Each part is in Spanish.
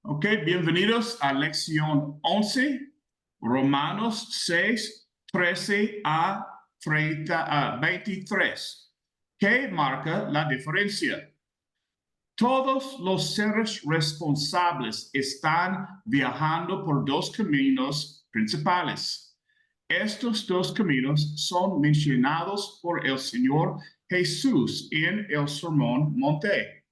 Ok, bienvenidos a lección 11, Romanos 6, 13 a 23. ¿Qué marca la diferencia? Todos los seres responsables están viajando por dos caminos principales. Estos dos caminos son mencionados por el Señor Jesús en el Sermón Monte.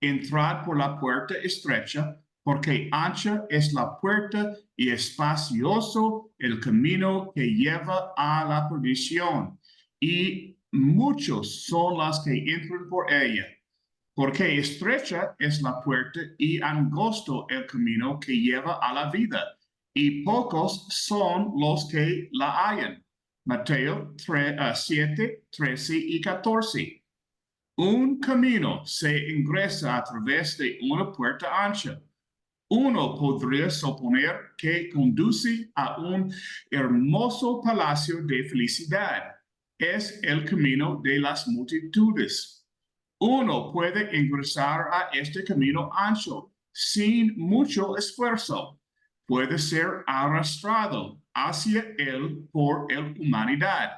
Entrad por la puerta estrecha, porque ancha es la puerta y espacioso el camino que lleva a la perdición, y muchos son los que entran por ella. Porque estrecha es la puerta y angosto el camino que lleva a la vida, y pocos son los que la hallan. Mateo 7, 13 y 14. Un camino se ingresa a través de una puerta ancha. Uno podría suponer que conduce a un hermoso palacio de felicidad. Es el camino de las multitudes. Uno puede ingresar a este camino ancho sin mucho esfuerzo. Puede ser arrastrado hacia él por la humanidad,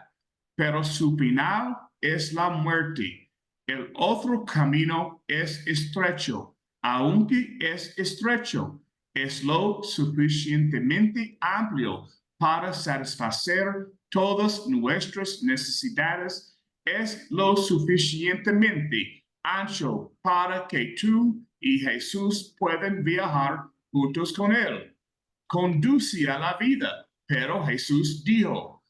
pero su final es la muerte. El otro camino es estrecho. Aunque es estrecho, es lo suficientemente amplio para satisfacer todas nuestras necesidades. Es lo suficientemente ancho para que tú y Jesús puedan viajar juntos con él. Conduce a la vida, pero Jesús dijo,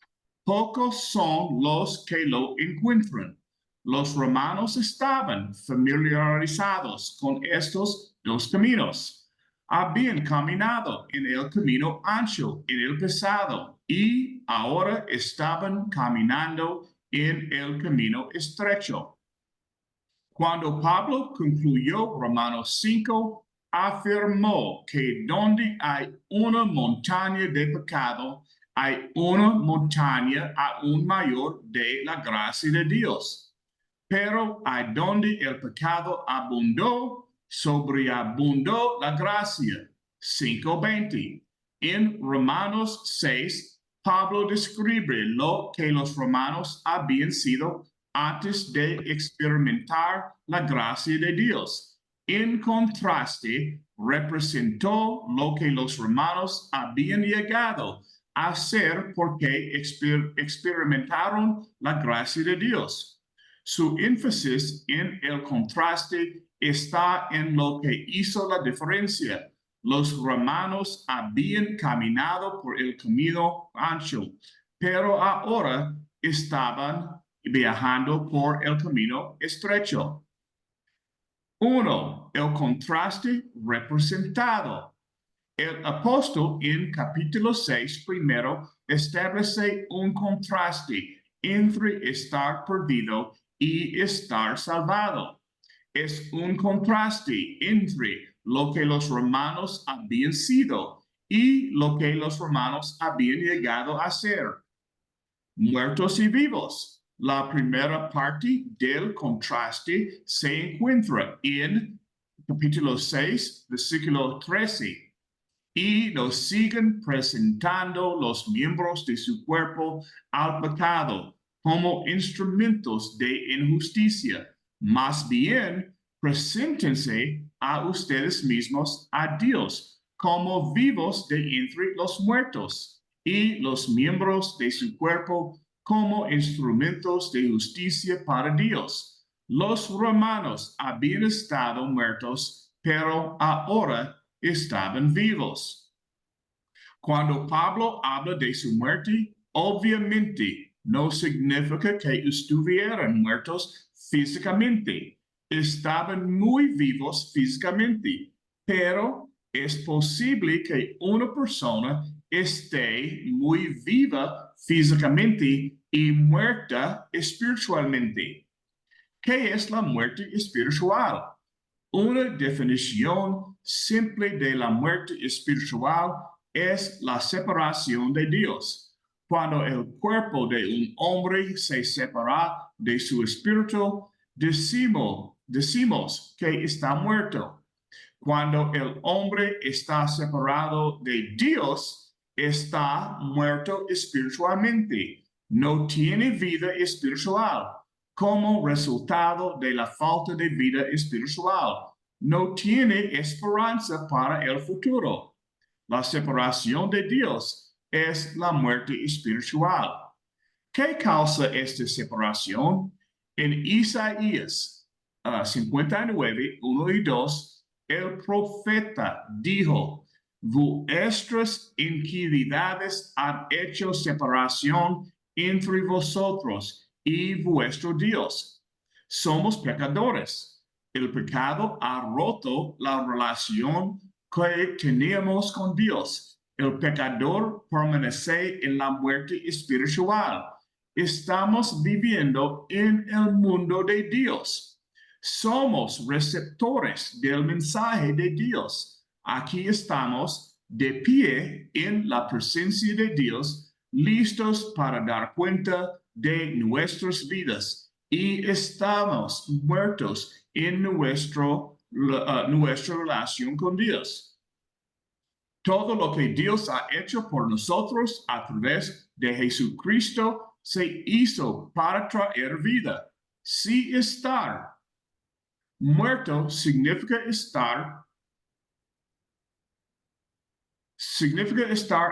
pocos son los que lo encuentran. Los romanos estaban familiarizados con estos dos caminos. Habían caminado en el camino ancho en el pasado y ahora estaban caminando en el camino estrecho. Cuando Pablo concluyó Romanos 5, afirmó que donde hay una montaña de pecado, hay una montaña aún mayor de la gracia de Dios. Pero hay donde el pecado abundó, sobreabundó la gracia. 5:20. En Romanos 6, Pablo describe lo que los romanos habían sido antes de experimentar la gracia de Dios. En contraste, representó lo que los romanos habían llegado a ser porque experimentaron la gracia de Dios. Su énfasis en el contraste está en lo que hizo la diferencia. Los romanos habían caminado por el camino ancho, pero ahora estaban viajando por el camino estrecho. 1. El contraste representado. El apóstol en capítulo 6 primero establece un contraste entre estar perdido y estar salvado. Es un contraste entre lo que los romanos habían sido y lo que los romanos habían llegado a ser. Muertos y vivos. La primera parte del contraste se encuentra en capítulo 6, versículo 13. Y nos siguen presentando los miembros de su cuerpo al pecado como instrumentos de injusticia. Más bien, preséntense a ustedes mismos a Dios como vivos de entre los muertos y los miembros de su cuerpo como instrumentos de justicia para Dios. Los romanos habían estado muertos, pero ahora estaban vivos. Cuando Pablo habla de su muerte, obviamente no significa que estuvieran muertos físicamente. Estaban muy vivos físicamente, pero es posible que una persona esté muy viva físicamente y muerta espiritualmente. ¿Qué es la muerte espiritual? Una definición simple de la muerte espiritual es la separación de Dios. Cuando el cuerpo de un hombre se separa de su espíritu, decimos que está muerto. Cuando el hombre está separado de Dios, está muerto espiritualmente. No tiene vida espiritual como resultado de la falta de vida espiritual. No tiene esperanza para el futuro. La separación de Dios es la muerte espiritual. ¿Qué causa esta separación? En Isaías 59, 1 y 2, el profeta dijo: vuestras iniquidades han hecho separación entre vosotros y vuestro Dios. Somos pecadores. El pecado ha roto la relación que teníamos con Dios. El pecador permanece en la muerte espiritual. Estamos viviendo en el mundo de Dios. Somos receptores del mensaje de Dios. Aquí estamos de pie en la presencia de Dios, listos para dar cuenta de nuestras vidas, y estamos muertos en nuestra relación con Dios. Todo lo que Dios ha hecho por nosotros a través de Jesucristo se hizo para traer vida. Si estar muerto significa estar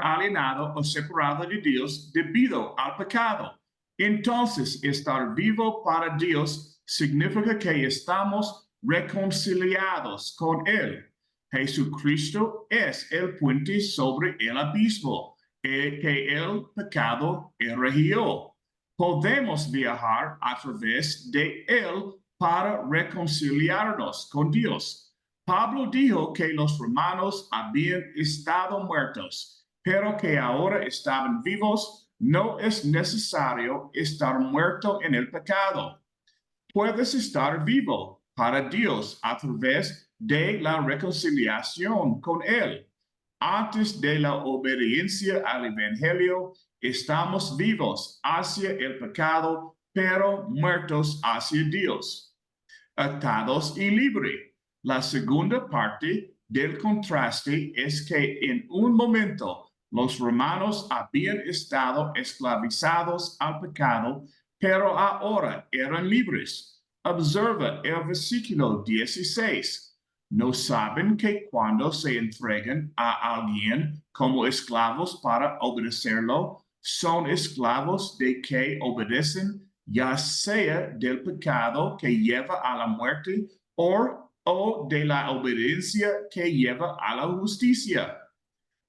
alienado o separado de Dios debido al pecado. Entonces, estar vivo para Dios significa que estamos reconciliados con Él. Jesucristo es el puente sobre el abismo que el pecado erigió. Podemos viajar a través de Él para reconciliarnos con Dios. Pablo dijo que los romanos habían estado muertos, pero que ahora estaban vivos. No es necesario estar muerto en el pecado. Puedes estar vivo para Dios a través de la reconciliación con Él. Antes de la obediencia al Evangelio, estamos vivos hacia el pecado, pero muertos hacia Dios. Atados y libres. La segunda parte del contraste es que en un momento los romanos habían estado esclavizados al pecado, pero ahora eran libres. Observa el versículo 16. ¿No saben que cuando se entregan a alguien como esclavos para obedecerlo, son esclavos de que obedecen, ya sea del pecado que lleva a la muerte o de la obediencia que lleva a la justicia?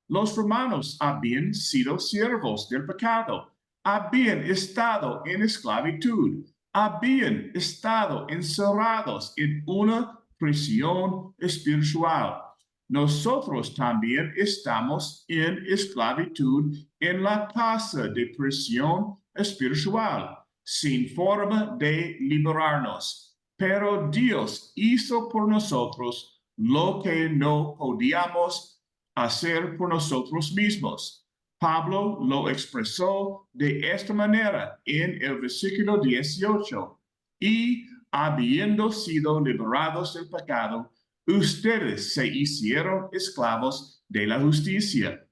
Los romanos habían sido siervos del pecado, habían estado en esclavitud, habían estado encerrados en una prisión espiritual. Nosotros también estamos en esclavitud en la casa de prisión espiritual, sin forma de liberarnos. Pero Dios hizo por nosotros lo que no podíamos hacer por nosotros mismos. Pablo lo expresó de esta manera en el versículo 18. Y habiendo sido liberados del pecado, ustedes se hicieron esclavos de la justicia.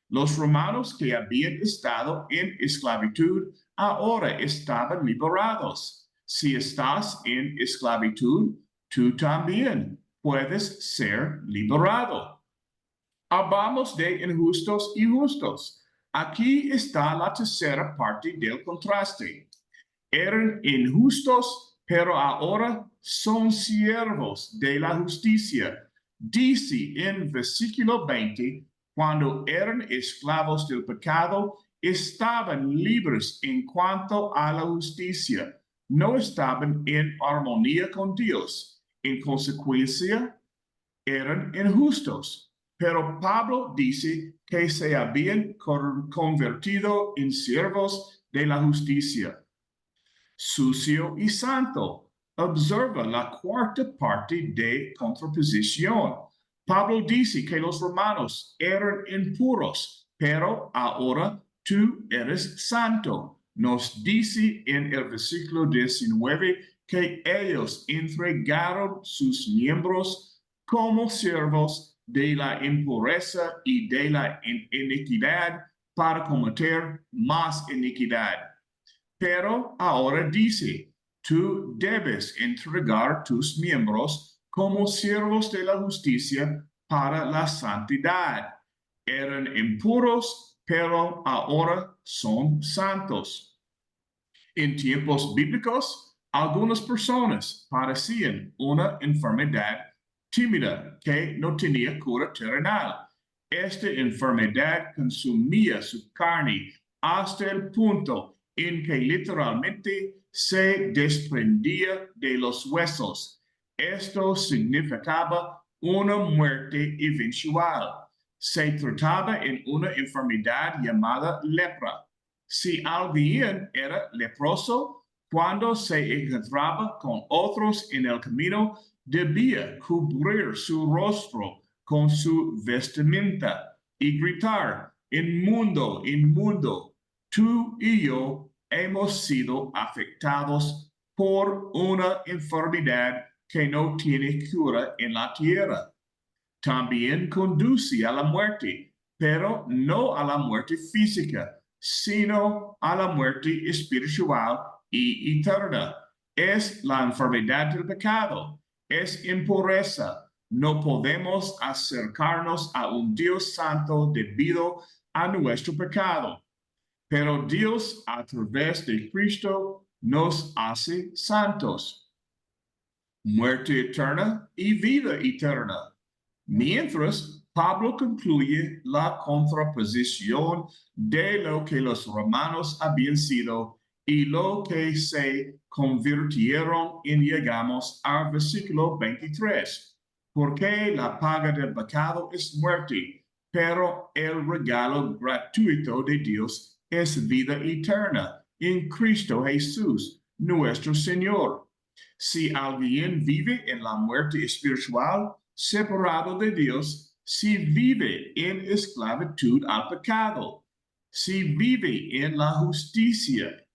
Los romanos que habían estado en esclavitud ahora estaban liberados. Si estás en esclavitud, tú también puedes ser liberado. Hablamos de injustos y justos. Aquí está la tercera parte del contraste. Eran injustos, pero ahora son siervos de la justicia. Dice en versículo 20, cuando eran esclavos del pecado, estaban libres en cuanto a la justicia. No estaban en armonía con Dios. En consecuencia, eran injustos. Pero Pablo dice que se habían convertido en siervos de la justicia. Sucio y santo. Observa la cuarta parte de contraposición. Pablo dice que los romanos eran impuros, pero ahora tú eres santo. Nos dice en el versículo 19 que ellos entregaron sus miembros como siervos de la impureza y de la iniquidad para cometer más iniquidad. Pero ahora dice, tú debes entregar tus miembros como siervos de la justicia para la santidad. Eran impuros, pero ahora son santos. En tiempos bíblicos, algunas personas padecían una enfermedad tímida que no tenía cura terrenal. Esta enfermedad consumía su carne hasta el punto en que literalmente se desprendía de los huesos. Esto significaba una muerte eventual. Se trataba en una enfermedad llamada lepra. Si alguien era leproso, cuando se encontraba con otros en el camino, debía cubrir su rostro con su vestimenta y gritar, inmundo, inmundo, tú y yo hemos sido afectados por una enfermedad que no tiene cura en la tierra. También conduce a la muerte, pero no a la muerte física, sino a la muerte espiritual y eterna. Es la enfermedad del pecado, es impureza. No podemos acercarnos a un Dios santo debido a nuestro pecado, pero Dios a través de Cristo nos hace santos. Muerte eterna y vida eterna. Mientras, Pablo concluye la contraposición de lo que los romanos habían sido y lo que se convirtieron y llegamos al versículo 23. Porque la paga del pecado es muerte, pero el regalo gratuito de Dios es vida eterna en Cristo Jesús, nuestro Señor. Si alguien vive en la muerte espiritual, separado de Dios, si vive en esclavitud al pecado, si vive en la injusticia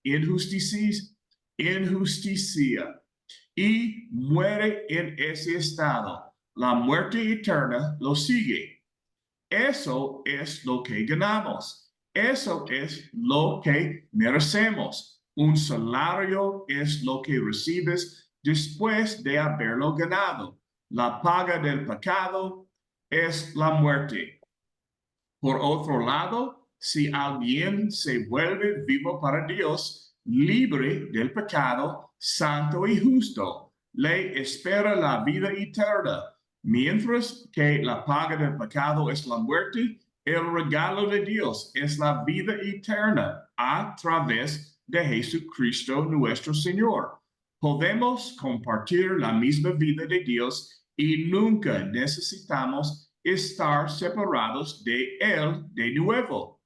y muere en ese estado, la muerte eterna lo sigue. Eso es lo que ganamos. Eso es lo que merecemos. Un salario es lo que recibes después de haberlo ganado. La paga del pecado es la muerte. Por otro lado, si alguien se vuelve vivo para Dios, libre del pecado, santo y justo, le espera la vida eterna. Mientras que la paga del pecado es la muerte, el regalo de Dios es la vida eterna a través de Jesucristo nuestro Señor. Podemos compartir la misma vida de Dios y nunca necesitamos estar separados de Él de nuevo.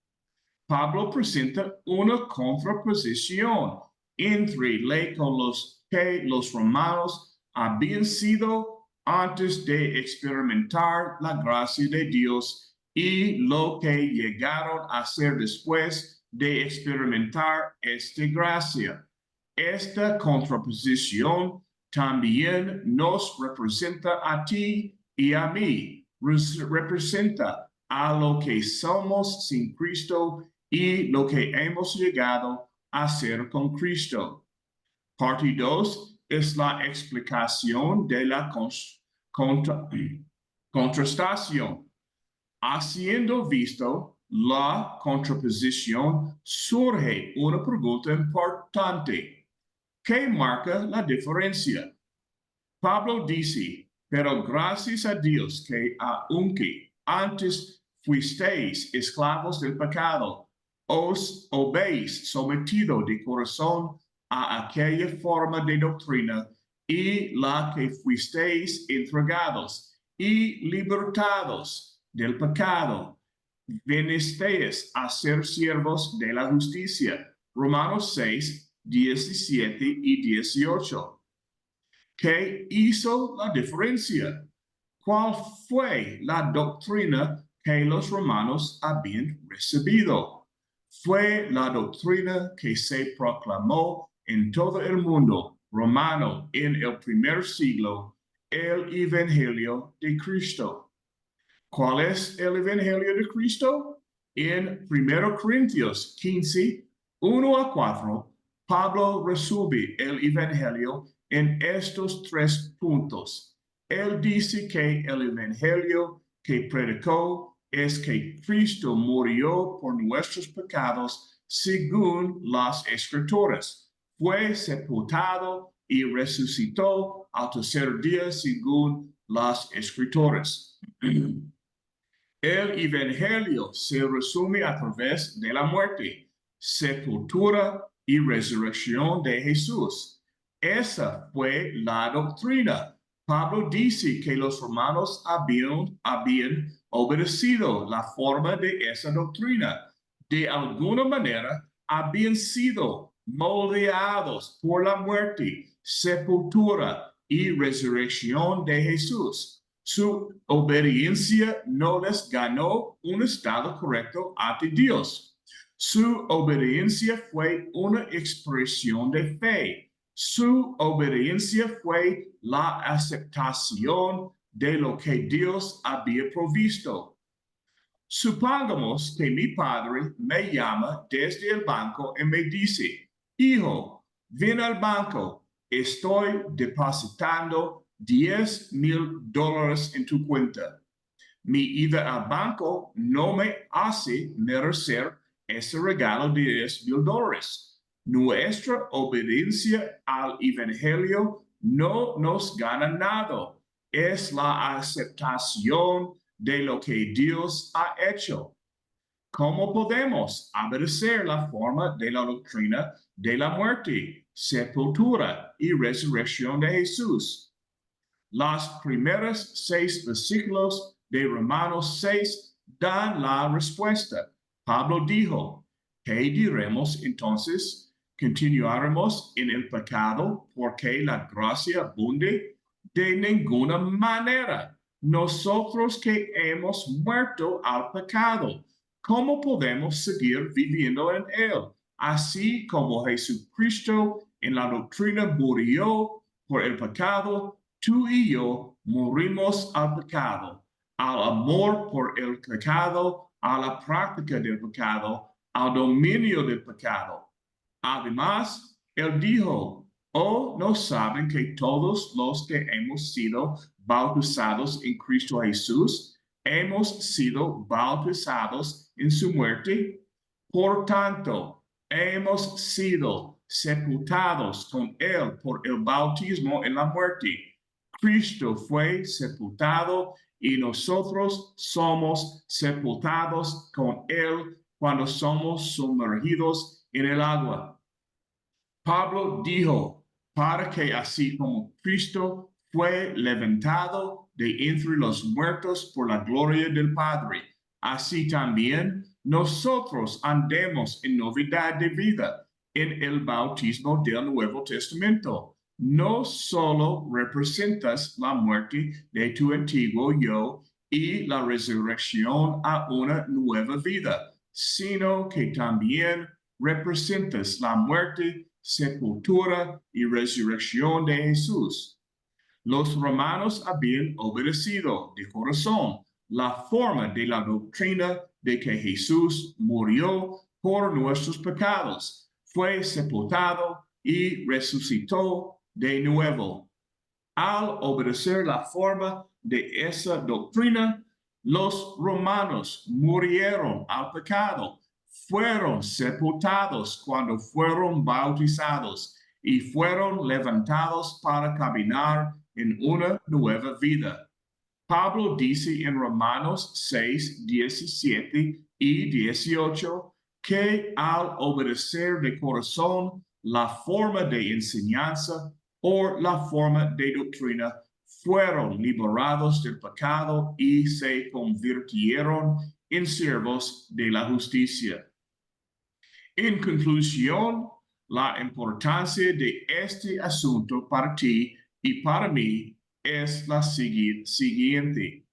Pablo presenta una contraposición entre los que los romanos habían sido antes de experimentar la gracia de Dios y lo que llegaron a ser después de experimentar esta gracia. Esta contraposición también nos representa a ti y a mí. Representa a lo que somos sin Cristo y lo que hemos llegado a ser con Cristo. Parte 2 es la explicación de la contrastación. Haciendo visto la contraposición, surge una pregunta importante. ¿Qué marca la diferencia? Pablo dice, pero gracias a Dios que aunque antes fuisteis esclavos del pecado, os habéis sometido de corazón a aquella forma de doctrina y la que fuisteis entregados y libertados del pecado, venisteis a ser siervos de la justicia. Romanos 6, 17 y 18. ¿Qué hizo la diferencia? ¿Cuál fue la doctrina que los romanos habían recibido? Fue la doctrina que se proclamó en todo el mundo romano en el primer siglo el Evangelio de Cristo. ¿Cuál es el Evangelio de Cristo? En 1 Corintios 15, 1 a 4, Pablo resume el Evangelio en estos 3 puntos. Él dice que el Evangelio que predicó es que Cristo murió por nuestros pecados según las Escrituras, fue sepultado y resucitó al tercer día según las Escrituras. El Evangelio se resume a través de la muerte, sepultura y resurrección de Jesús. Esa fue la doctrina. Pablo dice que los romanos habían obedecido la forma de esa doctrina. De alguna manera, habían sido moldeados por la muerte, sepultura y resurrección de Jesús. Su obediencia no les ganó un estado correcto ante Dios. Su obediencia fue una expresión de fe. Su obediencia fue la aceptación de lo que Dios había provisto. Supongamos que mi padre me llama desde el banco y me dice, hijo, ven al banco, estoy depositando $10,000 en tu cuenta. Mi ida al banco no me hace merecer ese regalo de $10,000. Nuestra obediencia al Evangelio no nos gana nada. Es la aceptación de lo que Dios ha hecho. ¿Cómo podemos obedecer la forma de la doctrina de la muerte, sepultura y resurrección de Jesús? Los primeros 6 versículos de Romanos 6 dan la respuesta. Pablo dijo, ¿qué diremos entonces? ¿Continuaremos en el pecado porque la gracia abunde? De ninguna manera. Nosotros que hemos muerto al pecado, ¿cómo podemos seguir viviendo en él? Así como Jesucristo en la doctrina murió por el pecado, tú y yo morimos al pecado, al amor por el pecado, a la práctica del pecado, al dominio del pecado. Además, él dijo, ¿o no saben que todos los que hemos sido bautizados en Cristo Jesús, hemos sido bautizados en su muerte? Por tanto, hemos sido sepultados con él por el bautismo en la muerte. Cristo fue sepultado y nosotros somos sepultados con él cuando somos sumergidos en el agua. Pablo dijo, para que así como Cristo fue levantado de entre los muertos por la gloria del Padre, así también nosotros andemos en novedad de vida en el bautismo del Nuevo Testamento. No solo representas la muerte de tu antiguo yo y la resurrección a una nueva vida, sino que también representas la muerte, sepultura y resurrección de Jesús. Los romanos habían obedecido de corazón la forma de la doctrina de que Jesús murió por nuestros pecados, fue sepultado y resucitó de nuevo. Al obedecer la forma de esa doctrina, los romanos murieron al pecado, fueron sepultados cuando fueron bautizados y fueron levantados para caminar en una nueva vida. Pablo dice en Romanos 6, 17 y 18 que al obedecer de corazón la forma de enseñanza o la forma de doctrina, fueron liberados del pecado y se convirtieron en siervos de la justicia. En conclusión, la importancia de este asunto para ti y para mí es la siguiente.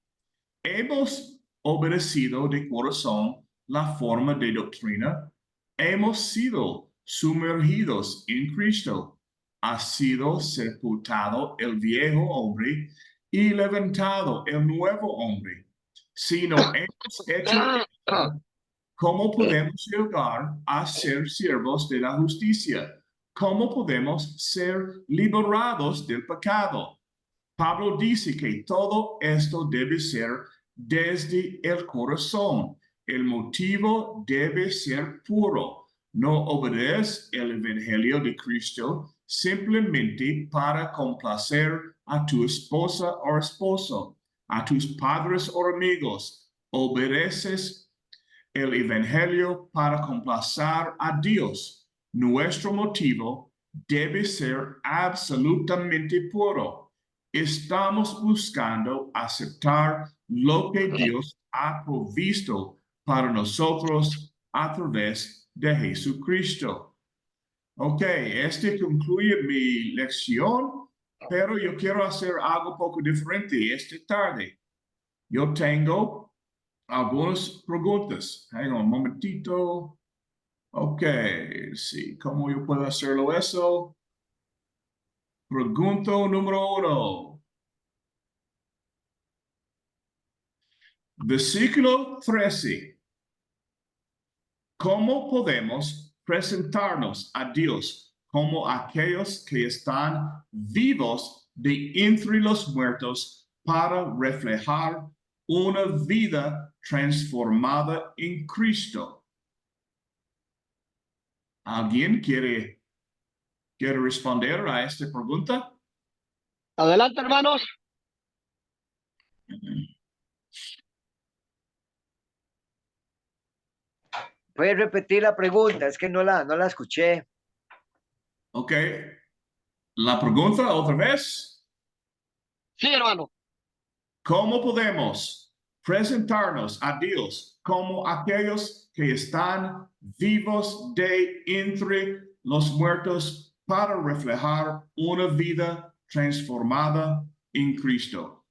Hemos obedecido de corazón la forma de doctrina, hemos sido sumergidos en Cristo, ha sido sepultado el viejo hombre y levantado el nuevo hombre. Si no hemos hecho esto, ¿cómo podemos llegar a ser siervos de la justicia? ¿Cómo podemos ser liberados del pecado? Pablo dice que todo esto debe ser desde el corazón. El motivo debe ser puro. No obedeces el evangelio de Cristo simplemente para complacer a tu esposa o esposo, a tus padres o amigos. Obedeces el evangelio para complacer a Dios. Nuestro motivo debe ser absolutamente puro. Estamos buscando aceptar lo que Dios ha provisto para nosotros a través de Jesucristo. Ok, este concluye mi lección, pero yo quiero hacer algo poco diferente esta tarde. Yo tengo algunas preguntas. Hang on un momentito. Ok, sí, ¿cómo yo puedo hacerlo eso? Pregunta número 1. Versículo 13. ¿Cómo podemos presentarnos a Dios como aquellos que están vivos de entre los muertos para reflejar una vida transformada en Cristo? ¿Alguien quiere responder a esta pregunta? Adelante, hermanos. ¿Puedes repetir la pregunta? Es que no la escuché. Ok. La pregunta otra vez. Sí, hermano. ¿Cómo podemos presentarnos a Dios como aquellos que están vivos de entre los muertos para reflejar una vida transformada en Cristo?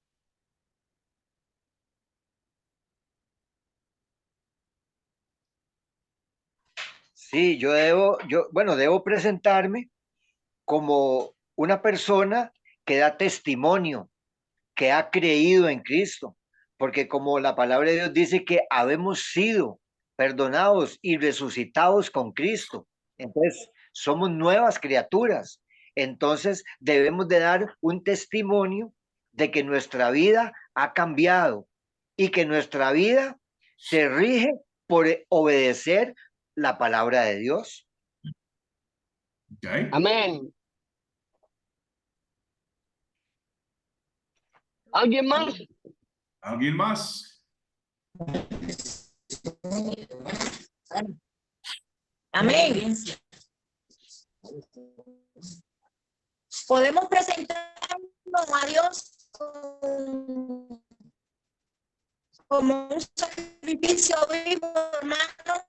Sí, debo presentarme como una persona que da testimonio, que ha creído en Cristo, porque como la palabra de Dios dice que habemos sido perdonados y resucitados con Cristo, entonces somos nuevas criaturas, entonces debemos de dar un testimonio de que nuestra vida ha cambiado y que nuestra vida se rige por obedecer la palabra de Dios. Okay. Amén. ¿Alguien más? ¿Alguien más? Amén. Podemos presentarnos a Dios como un sacrificio vivo, hermano,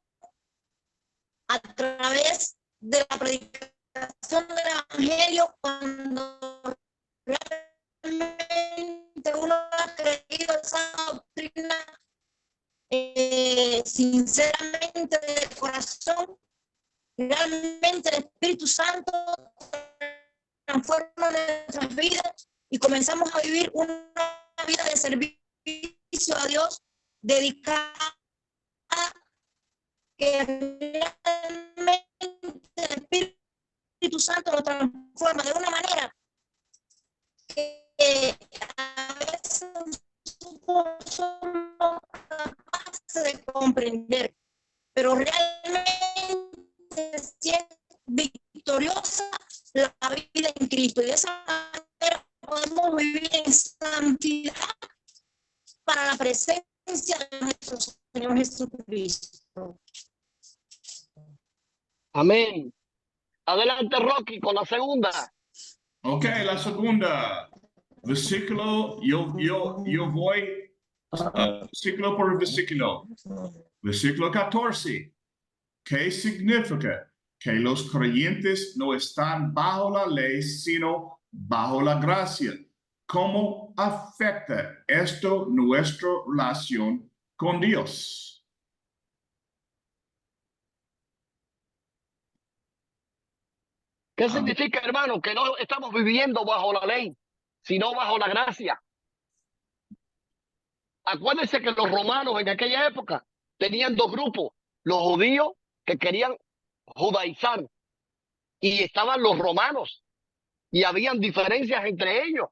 a través de la predicación del Evangelio, cuando realmente uno ha creído esa doctrina sinceramente de corazón. Realmente el Espíritu Santo transforma nuestras vidas y comenzamos a vivir una vida de servicio a Dios dedicada, que realmente el Espíritu Santo lo transforma de una manera que a veces somos capaces de comprender, pero realmente si es victoriosa la vida en Cristo, y de esa manera podemos vivir en santidad para la presencia de nuestro Señor Jesucristo. Amén. Adelante, Rocky, con la segunda. Ok, la segunda. Versículo, yo voy versículo por versículo. Versículo 14. ¿Qué significa? Que los creyentes no están bajo la ley, sino bajo la gracia. ¿Cómo afecta esto nuestra relación con Dios? ¿Qué Amén. significa, hermano? Que no estamos viviendo bajo la ley, sino bajo la gracia. Acuérdense que los romanos en aquella época tenían dos grupos, los judíos que querían judaizar y estaban los romanos y habían diferencias entre ellos.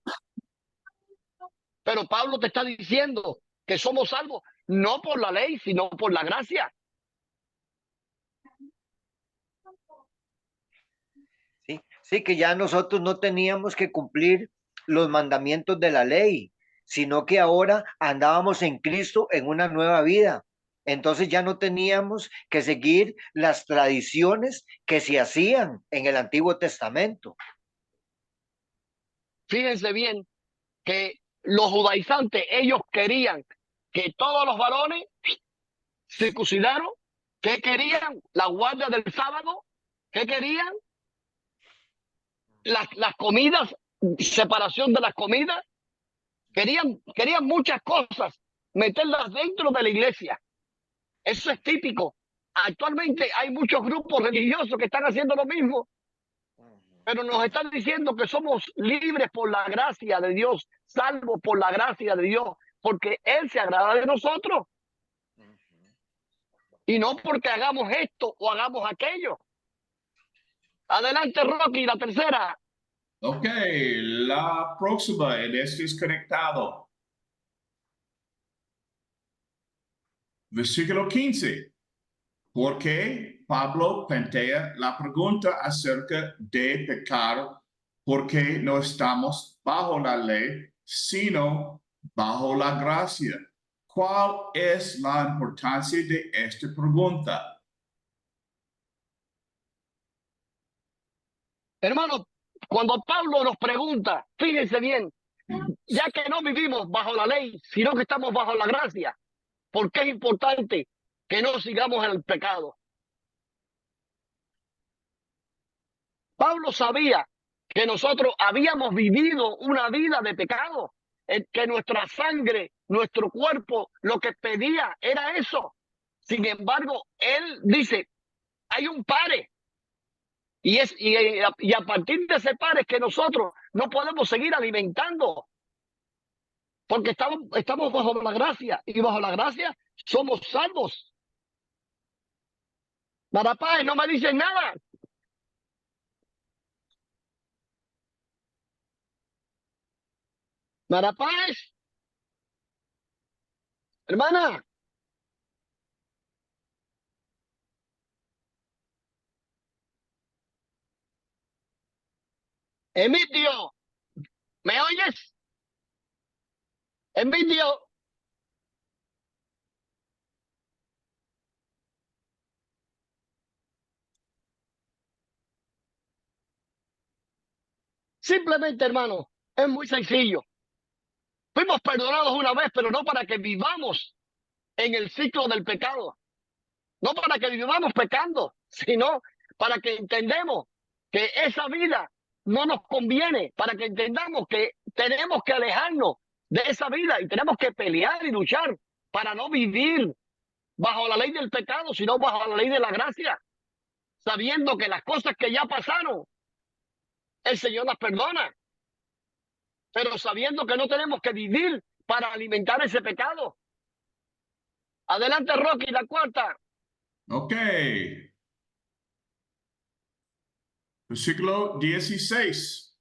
Pero Pablo te está diciendo que somos salvos no por la ley, sino por la gracia. Sí, sí, que ya nosotros no teníamos que cumplir los mandamientos de la ley, sino que ahora andábamos en Cristo en una nueva vida. Entonces ya no teníamos que seguir las tradiciones que se hacían en el Antiguo Testamento. Fíjense bien que los judaizantes, ellos querían que todos los varones circuncidaron. ¿Qué querían? La guardia del sábado. ¿Qué querían? Las comidas, separación de las comidas. Querían muchas cosas, meterlas dentro de la iglesia. Eso es típico. Actualmente hay muchos grupos religiosos que están haciendo lo mismo, pero nos están diciendo que somos libres por la gracia de Dios, salvos por la gracia de Dios, porque Él se agrada de nosotros. Y no porque hagamos esto o hagamos aquello. Adelante, Rocky, la tercera. Ok, la próxima en este es conectado. Versículo 15. Porque Pablo plantea la pregunta acerca de pecar, porque no estamos bajo la ley, sino bajo la gracia. ¿Cuál es la importancia de esta pregunta? Hermano, cuando Pablo nos pregunta, fíjense bien, ya que no vivimos bajo la ley, sino que estamos bajo la gracia, ¿por qué es importante que no sigamos en el pecado? Pablo sabía que nosotros habíamos vivido una vida de pecado, que nuestra sangre, nuestro cuerpo, lo que pedía era eso. Sin embargo, él dice, hay un pare. Y a partir de ese pare es que nosotros no podemos seguir alimentando, porque estamos bajo la gracia, y bajo la gracia somos salvos. Marapá, no me dicen nada. Marapá, hermana. Emilio, ¿me oyes? Emilio. Simplemente, hermano, es muy sencillo. Fuimos perdonados una vez, pero no para que vivamos en el ciclo del pecado. No para que vivamos pecando, sino para que entendamos que esa vida no nos conviene, para que entendamos que tenemos que alejarnos de esa vida y tenemos que pelear y luchar para no vivir bajo la ley del pecado, sino bajo la ley de la gracia, sabiendo que las cosas que ya pasaron, el Señor las perdona, pero sabiendo que no tenemos que vivir para alimentar ese pecado. Adelante, Rocky, la cuarta. Ok. Versículo 16.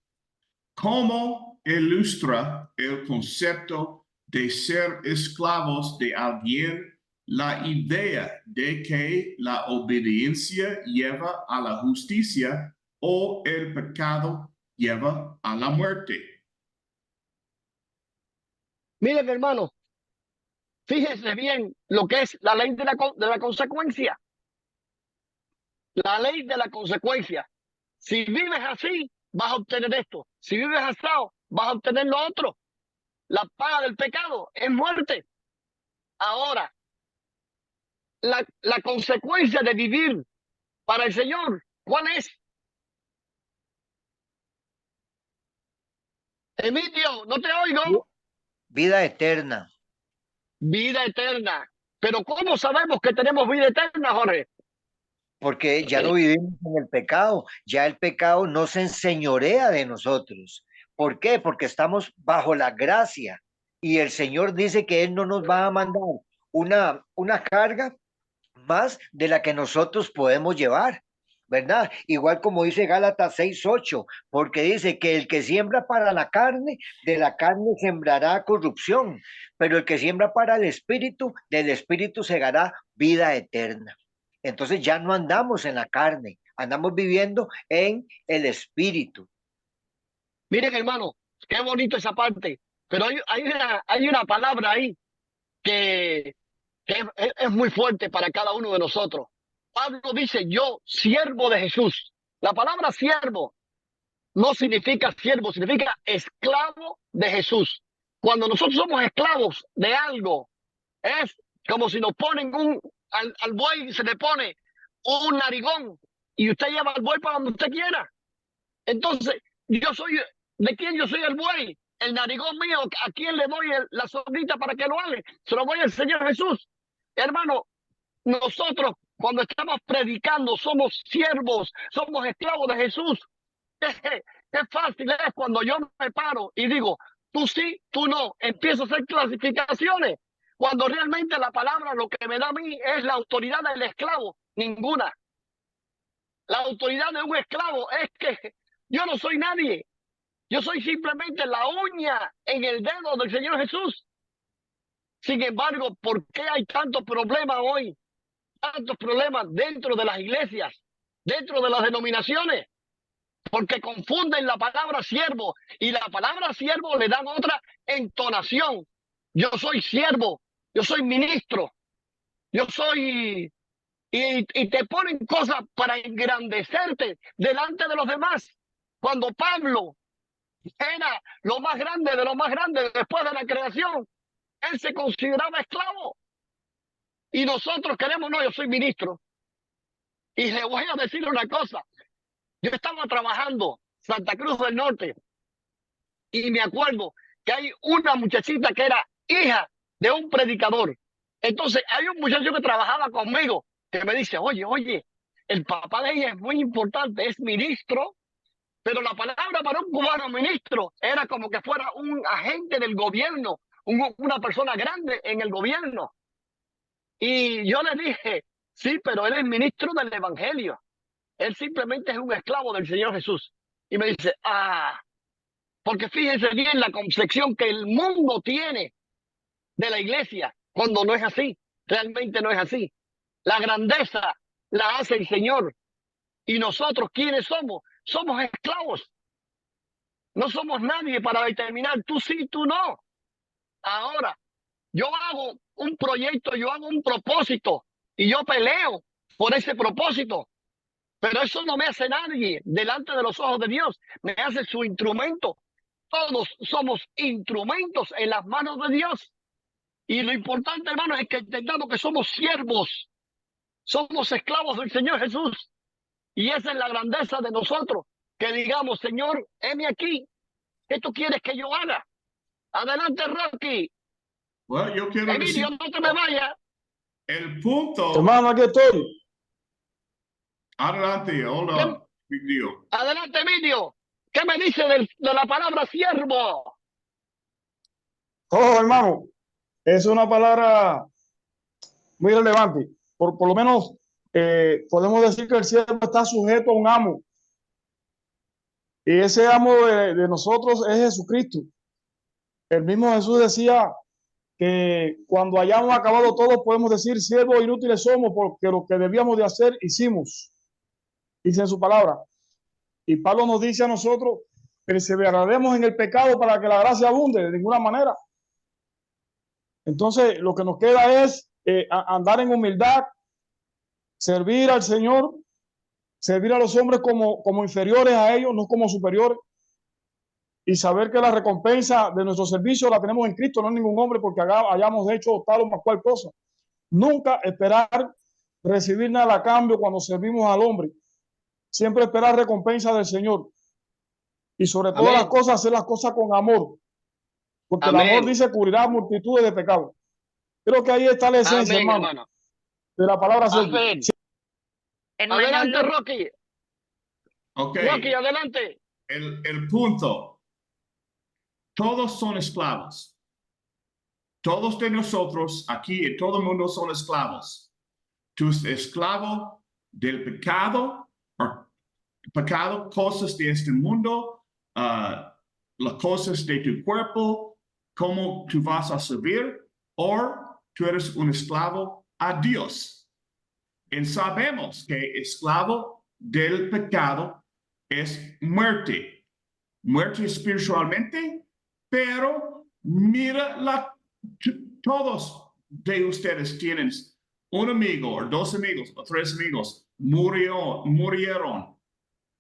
¿Cómo ilustra el concepto de ser esclavos de alguien la idea de que la obediencia lleva a la justicia o el pecado lleva a la muerte? Miren, hermano, fíjense bien lo que es la ley de la consecuencia. La ley de la consecuencia. Si vives así, vas a obtener esto. Si vives asado, vas a obtener lo otro. La paga del pecado es muerte. Ahora, la consecuencia de vivir para el Señor, ¿cuál es? Emilio, no te oigo. Vida eterna. Vida eterna. Pero ¿cómo sabemos que tenemos vida eterna, Jorge? porque ya no vivimos en el pecado, ya el pecado no se enseñorea de nosotros. ¿Por qué? Porque estamos bajo la gracia y el Señor dice que Él no nos va a mandar una carga más de la que nosotros podemos llevar, ¿verdad? Igual como dice Gálatas 6:8, porque dice que el que siembra para la carne, de la carne sembrará corrupción, pero el que siembra para el espíritu, del espíritu segará vida eterna. Entonces ya no andamos en la carne, andamos viviendo en el espíritu. Miren, hermano, qué bonito esa parte. Pero hay una palabra ahí que, es muy fuerte para cada uno de nosotros. Pablo dice, yo, siervo de Jesús. La palabra siervo no significa siervo, significa esclavo de Jesús. Cuando nosotros somos esclavos de algo, es como si nos ponen al buey se le pone un narigón y usted lleva al buey para donde usted quiera. Entonces, ¿de quién yo soy el buey? El narigón mío, ¿a quién le doy la zorrita para que lo haga? Se lo voy al Señor Jesús. Hermano, nosotros cuando estamos predicando somos siervos, somos esclavos de Jesús. Qué fácil es cuando yo me paro y digo, tú sí, tú no. Empiezo a hacer clasificaciones. Cuando realmente la palabra lo que me da a mí es la autoridad del esclavo, ninguna. La autoridad de un esclavo es que yo no soy nadie. Yo soy simplemente la uña en el dedo del Señor Jesús. Sin embargo, ¿por qué hay tantos problemas hoy? Tantos problemas dentro de las iglesias, dentro de las denominaciones, porque confunden la palabra siervo y la palabra siervo le dan otra entonación. Yo soy siervo, yo soy ministro, yo soy... Y te ponen cosas para engrandecerte delante de los demás. Cuando Pablo era lo más grande de lo más grande después de la creación, él se consideraba esclavo. Y nosotros queremos, no, yo soy ministro. Y le voy a decir una cosa. Yo estaba trabajando Santa Cruz del Norte y me acuerdo que hay una muchachita que era hija de un predicador. Entonces hay un muchacho que trabajaba conmigo que me dice, oye, el papá de ella es muy importante, es ministro, pero la palabra para un cubano ministro era como que fuera un agente del gobierno, una persona grande en el gobierno. Y yo le dije, sí, pero él es ministro del evangelio. Él simplemente es un esclavo del Señor Jesús. Y me dice, porque fíjense bien la concepción que el mundo tiene de la iglesia, cuando no es así, realmente no es así. La grandeza la hace el Señor. Y nosotros, ¿quiénes somos? Somos esclavos. No somos nadie para determinar tú sí, tú no. Ahora, yo hago un proyecto, yo hago un propósito y yo peleo por ese propósito. Pero eso no me hace nadie delante de los ojos de Dios. Me hace su instrumento. Todos somos instrumentos en las manos de Dios. Y lo importante, hermano, es que entendamos que somos siervos. Somos esclavos del Señor Jesús. Y esa es la grandeza de nosotros. Que digamos, Señor, heme aquí. ¿Qué tú quieres que yo haga? Adelante, Rocky. Bueno, yo quiero decir, Emilio, no te me vayas. el punto, Hermano, aquí estoy. adelante, hola, big deal. Adelante, Emilio. ¿Qué me dice de la palabra siervo? Oh, hermano, es una palabra muy relevante. Por lo menos podemos decir que el siervo está sujeto a un amo. Y ese amo de nosotros es Jesucristo. El mismo Jesús decía que cuando hayamos acabado todo podemos decir siervos inútiles somos porque lo que debíamos de hacer hicimos. Dice en su palabra. Y Pablo nos dice a nosotros, perseveraremos en el pecado para que la gracia abunde, de ninguna manera. Entonces, lo que nos queda es andar en humildad, servir al Señor, servir a los hombres como inferiores a ellos, no como superiores, y saber que la recompensa de nuestro servicio la tenemos en Cristo, no en ningún hombre, porque hayamos hecho tal o más cual cosa. Nunca esperar recibir nada a cambio cuando servimos al hombre. Siempre esperar recompensa del Señor. Y sobre todas las cosas, hacer las cosas con amor. Porque el amor, dice, cubrirá multitudes de pecados. Creo que ahí está la esencia, hermano, de la palabra servir. Adelante, Rocky. Ok, Rocky, adelante. el punto. Todos son esclavos. Todos de nosotros aquí en todo el mundo son esclavos. Tú eres esclavo del pecado, cosas de este mundo, las cosas de tu cuerpo, cómo tú vas a servir, o tú eres un esclavo a Dios. Y sabemos que esclavo del pecado es muerte, muerte espiritualmente, pero mira, todos de ustedes tienen un amigo o dos amigos o tres amigos murieron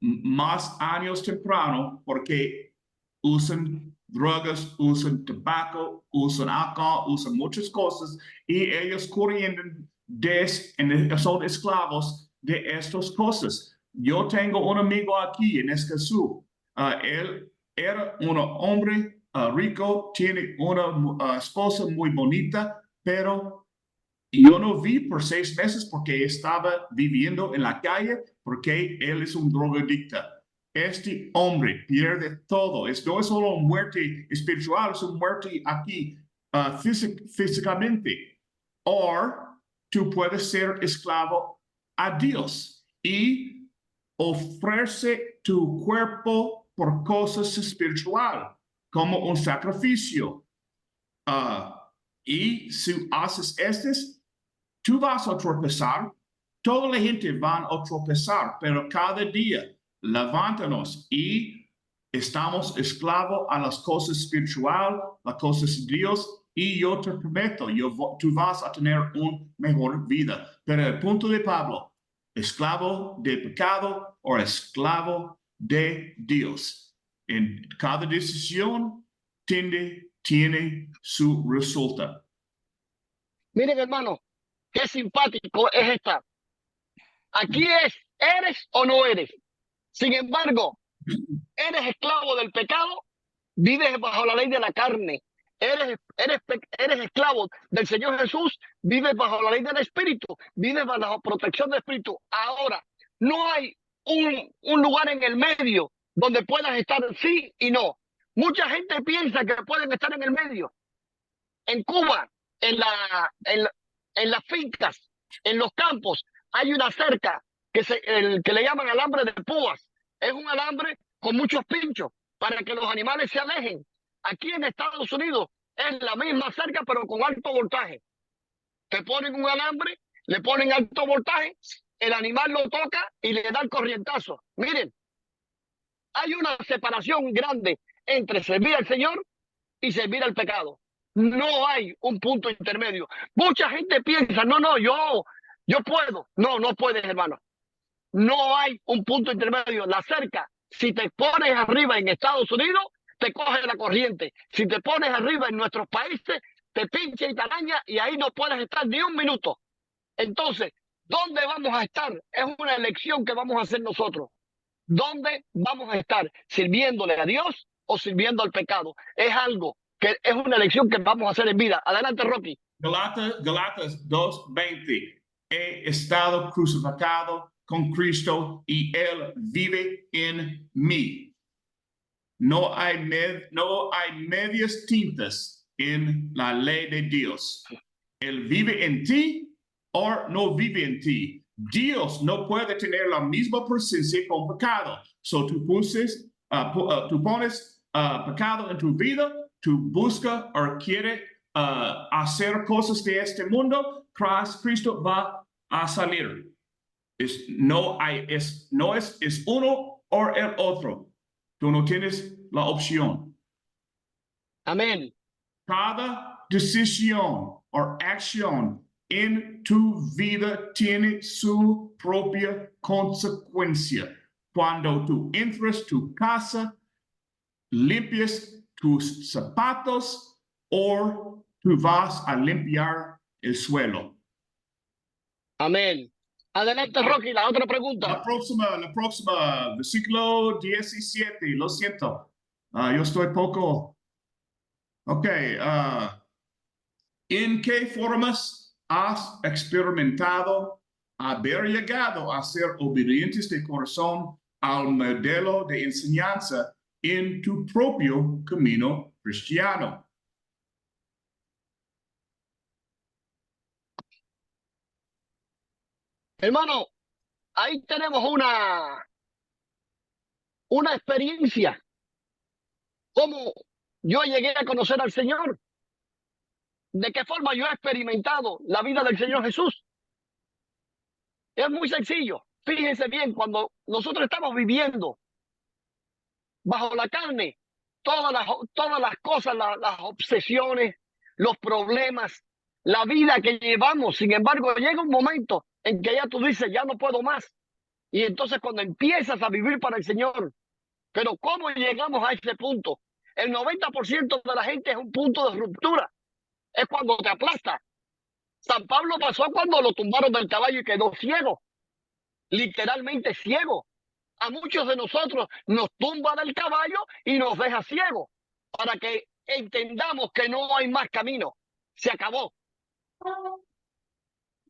más años temprano porque usan drogas, usan tabaco, usan alcohol, usan muchas cosas y ellos corriendo son esclavos de estas cosas. Yo tengo un amigo aquí en Escazú. Él era un hombre rico, tiene una esposa muy bonita, pero yo no vi por 6 meses porque estaba viviendo en la calle, porque él es un drogadicto. Este hombre pierde todo. No es solo muerte espiritual, es una muerte aquí físicamente. O tú puedes ser esclavo a Dios y ofrece tu cuerpo por cosas espirituales, como un sacrificio. Y si haces estos, tú vas a tropezar, toda la gente va a tropezar, pero cada día levántanos y estamos esclavos a las cosas espirituales, las cosas de Dios, y yo te prometo, tú vas a tener una mejor vida. Pero el punto de Pablo, esclavo del pecado o esclavo de Dios. En cada decisión tiene su resultado. Miren, hermano, qué simpático es esta. Aquí ¿eres o no eres? Sin embargo, eres esclavo del pecado, vives bajo la ley de la carne. Eres esclavo del Señor Jesús, vives bajo la ley del Espíritu, vives bajo la protección del Espíritu. Ahora, no hay un lugar en el medio donde puedas estar sí y no. Mucha gente piensa que pueden estar en el medio. En Cuba, en las fincas, en los campos, hay una cerca que le llaman alambre de púas. Es un alambre con muchos pinchos para que los animales se alejen. Aquí en Estados Unidos es la misma cerca, pero con alto voltaje. Te ponen un alambre, le ponen alto voltaje, el animal lo toca y le da el corrientazo. Miren, hay una separación grande entre servir al Señor y servir al pecado. No hay un punto intermedio. Mucha gente piensa, no, yo puedo. No puedes, hermano. No hay un punto intermedio. La cerca, si te pones arriba en Estados Unidos, te coge la corriente. Si te pones arriba en nuestros países, te pincha y te araña y ahí no puedes estar ni un minuto. Entonces, ¿dónde vamos a estar? Es una elección que vamos a hacer nosotros. ¿Dónde vamos a estar? ¿Sirviéndole a Dios o sirviendo al pecado? Es algo que es una elección que vamos a hacer en vida. Adelante, Rocky. Galatas 2:20. He estado crucificado con Cristo y Él vive en mí. No hay medias tintas en la ley de Dios. Él vive en ti o no vive en ti. Dios no puede tener la misma presencia con pecado. So tú pones pecado en tu vida, tú buscas o quieres hacer cosas de este mundo, Cristo va a salir. Es uno o el otro. Tú no tienes la opción. Amén. Cada decisión o acción en tu vida tiene su propia consecuencia. Cuando tú entras tu casa, limpias tus zapatos o tú vas a limpiar el suelo. Amén. Adelante, Rocky, la otra pregunta. La próxima, versículo 17, lo siento. Yo estoy poco. Ok. ¿En qué formas has experimentado haber llegado a ser obedientes de corazón al modelo de enseñanza en tu propio camino cristiano. Hermano, ahí tenemos una experiencia. Cómo yo llegué a conocer al Señor. ¿De qué forma yo he experimentado la vida del Señor Jesús? Es muy sencillo. Fíjense bien, cuando nosotros estamos viviendo bajo la carne, todas las cosas, las obsesiones, los problemas, la vida que llevamos, sin embargo, llega un momento en que ya tú dices, ya no puedo más. Y entonces cuando empiezas a vivir para el Señor, pero ¿cómo llegamos a ese punto? El 90% de la gente es un punto de ruptura. Es cuando te aplasta. San Pablo pasó cuando lo tumbaron del caballo y quedó ciego. Literalmente ciego. A muchos de nosotros nos tumba del caballo y nos deja ciegos. Para que entendamos que no hay más camino. Se acabó.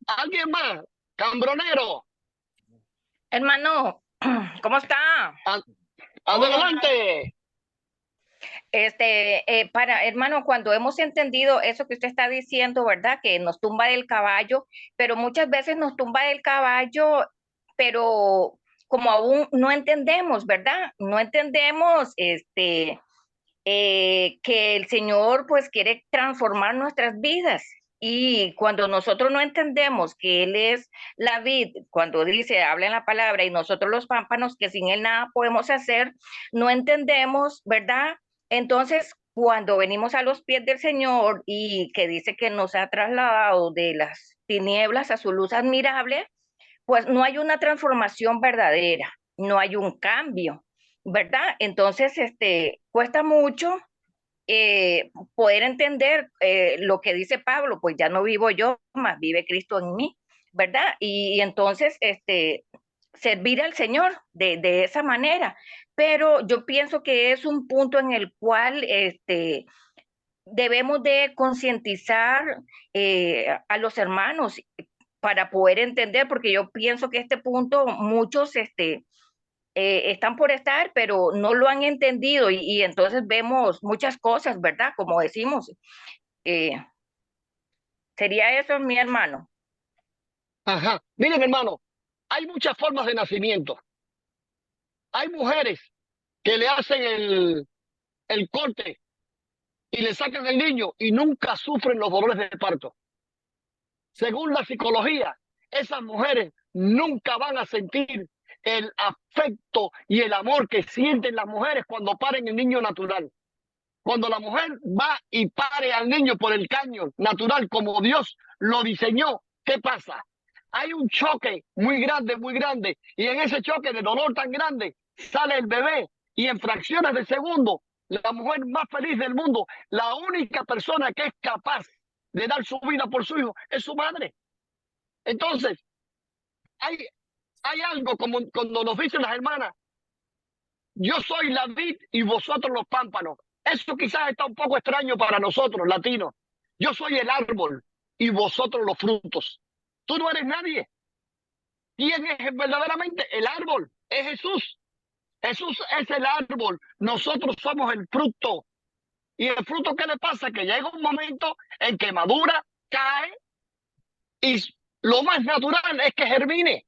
¿Alguien más? Cambronero. Hermano, ¿cómo está? Adelante. Hermano, cuando hemos entendido eso que usted está diciendo, ¿verdad? Que nos tumba del caballo, pero muchas veces nos tumba del caballo, pero como aún no entendemos, ¿verdad? No entendemos, que el Señor pues quiere transformar nuestras vidas. Y cuando nosotros no entendemos que Él es la vid, cuando dice, habla en la palabra, y nosotros los pámpanos, que sin Él nada podemos hacer, no entendemos, ¿verdad? Entonces, cuando venimos a los pies del Señor y que dice que nos ha trasladado de las tinieblas a su luz admirable, pues no hay una transformación verdadera, no hay un cambio, ¿verdad? Entonces, cuesta mucho poder entender lo que dice Pablo, pues ya no vivo yo, más vive Cristo en mí, ¿verdad? Y entonces, servir al Señor de esa manera. Pero yo pienso que es un punto en el cual debemos de concientizar a los hermanos para poder entender, porque yo pienso que este punto muchos están por estar, pero no lo han entendido y entonces vemos muchas cosas, ¿verdad? Como decimos, sería eso, mi hermano. Ajá. Miren, hermano, hay muchas formas de nacimiento. Hay mujeres que le hacen el corte y le sacan el niño y nunca sufren los dolores de parto. Según la psicología, esas mujeres nunca van a sentir el afecto y el amor que sienten las mujeres cuando paren el niño natural. Cuando la mujer va y pare al niño por el caño natural como Dios lo diseñó, ¿qué pasa? Hay un choque muy grande, y en ese choque de dolor tan grande sale el bebé y en fracciones de segundo, la mujer más feliz del mundo, la única persona que es capaz de dar su vida por su hijo es su madre. Entonces, hay algo como cuando nos dicen las hermanas, yo soy la vid y vosotros los pámpanos. Eso quizás está un poco extraño para nosotros, latinos. Yo soy el árbol y vosotros los frutos. Tú no eres nadie. ¿Quién es verdaderamente el árbol? Es Jesús. Jesús es el árbol. Nosotros somos el fruto. ¿Y el fruto qué le pasa? Que llega un momento en que madura, cae, y lo más natural es que germine.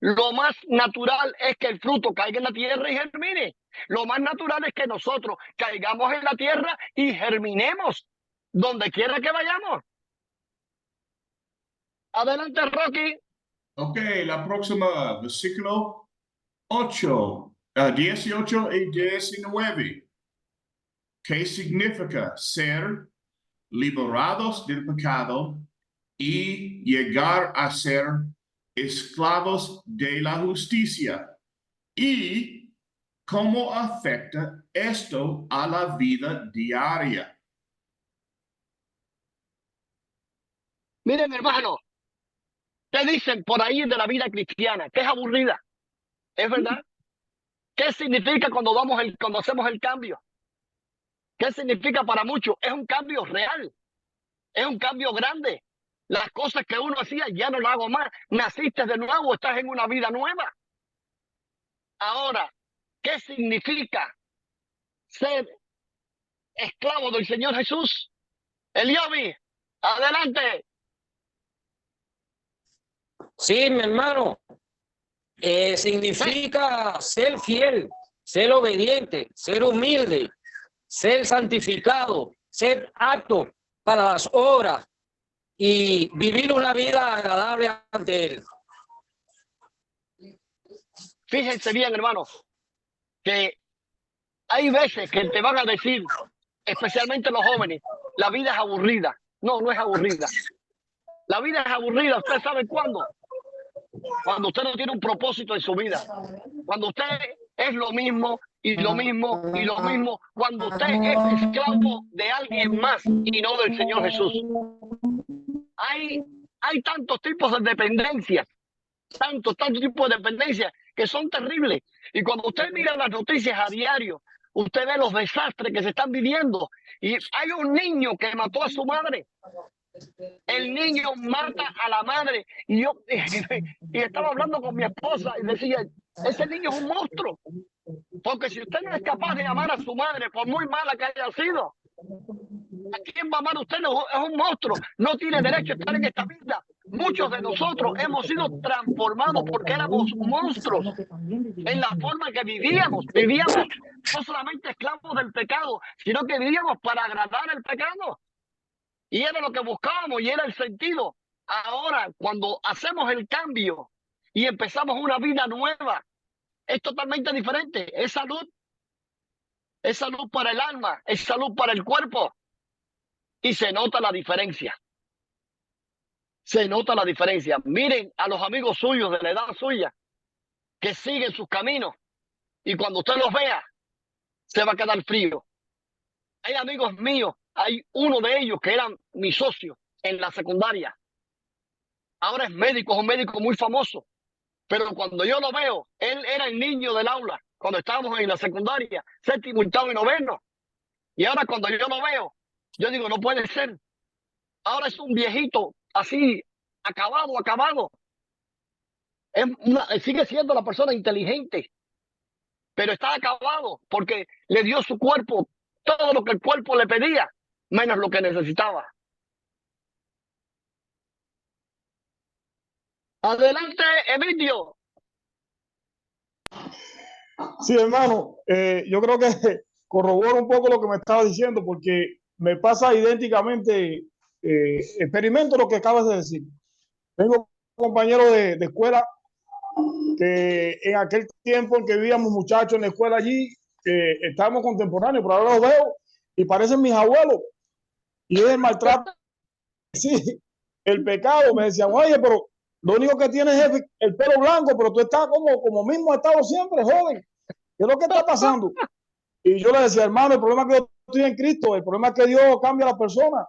Lo más natural es que el fruto caiga en la tierra y germine. Lo más natural es que nosotros caigamos en la tierra y germinemos donde quiera que vayamos. Adelante, Rocky. Ok, la próxima, versículo 8, 18 y 19. ¿Qué significa ser liberados del pecado y llegar a ser esclavos de la justicia? ¿Y cómo afecta esto a la vida diaria? Miren, hermano, ¿qué dicen por ahí de la vida cristiana? Que es aburrida. ¿Es verdad? ¿Qué significa cuando hacemos el cambio? ¿Qué significa para muchos? Es un cambio real. Es un cambio grande. Las cosas que uno hacía ya no las hago más. Naciste de nuevo, estás en una vida nueva. Ahora, ¿qué significa ser esclavo del Señor Jesús? Eliobi, adelante. Sí, mi hermano, significa ser fiel, ser obediente, ser humilde, ser santificado, ser apto para las obras y vivir una vida agradable ante Él. Fíjense bien, hermanos, que hay veces que te van a decir, especialmente los jóvenes, la vida es aburrida. No, no es aburrida. La vida es aburrida, ¿usted sabe cuándo? Cuando usted no tiene un propósito en su vida. Cuando usted es lo mismo y lo mismo y lo mismo. Cuando usted es esclavo de alguien más y no del Señor Jesús. Hay tantos tipos de dependencias, tantos tipos de dependencias que son terribles. Y cuando usted mira las noticias a diario, usted ve los desastres que se están viviendo. Y hay un niño que mató a su madre. El niño mata a la madre. Y yo y estaba hablando con mi esposa y decía, ese niño es un monstruo. Porque si usted no es capaz de amar a su madre, por muy mala que haya sido, ¿a quién va a amar usted? No, es un monstruo. No tiene derecho a estar en esta vida. Muchos de nosotros hemos sido transformados porque éramos monstruos en la forma que vivíamos. Vivíamos no solamente esclavos del pecado, sino que vivíamos para agradar el pecado. Y era lo que buscábamos y era el sentido. Ahora, cuando hacemos el cambio y empezamos una vida nueva, es totalmente diferente. Es salud para el alma, es salud para el cuerpo. Y se nota la diferencia. Se nota la diferencia. Miren a los amigos suyos de la edad suya que siguen sus caminos. Y cuando usted los vea, se va a quedar frío. Hay amigos míos, hay uno de ellos que eran mi socio en la secundaria. Ahora es médico, es un médico muy famoso. Pero cuando yo lo veo, él era el niño del aula, cuando estábamos en la secundaria, séptimo, octavo y noveno. Y ahora cuando yo lo veo, yo digo, no puede ser. Ahora es un viejito así, acabado. Sigue siendo la persona inteligente, pero está acabado porque le dio su cuerpo todo lo que el cuerpo le pedía, menos lo que necesitaba. Adelante, Emilio. Sí, hermano, yo creo que corroboro un poco lo que me estaba diciendo porque me pasa idénticamente, experimento lo que acabas de decir. Tengo compañeros de escuela que en aquel tiempo en que vivíamos muchachos en la escuela allí, que estábamos contemporáneos, pero ahora los veo y parecen mis abuelos. Y es el maltrato, sí, el pecado. Me decían, oye, pero lo único que tienes es el pelo blanco, pero tú estás como mismo has estado siempre, joven. ¿Qué es lo que está pasando? Y yo le decía, hermano, el problema es que yo estoy en Cristo, el problema es que Dios cambia a las personas.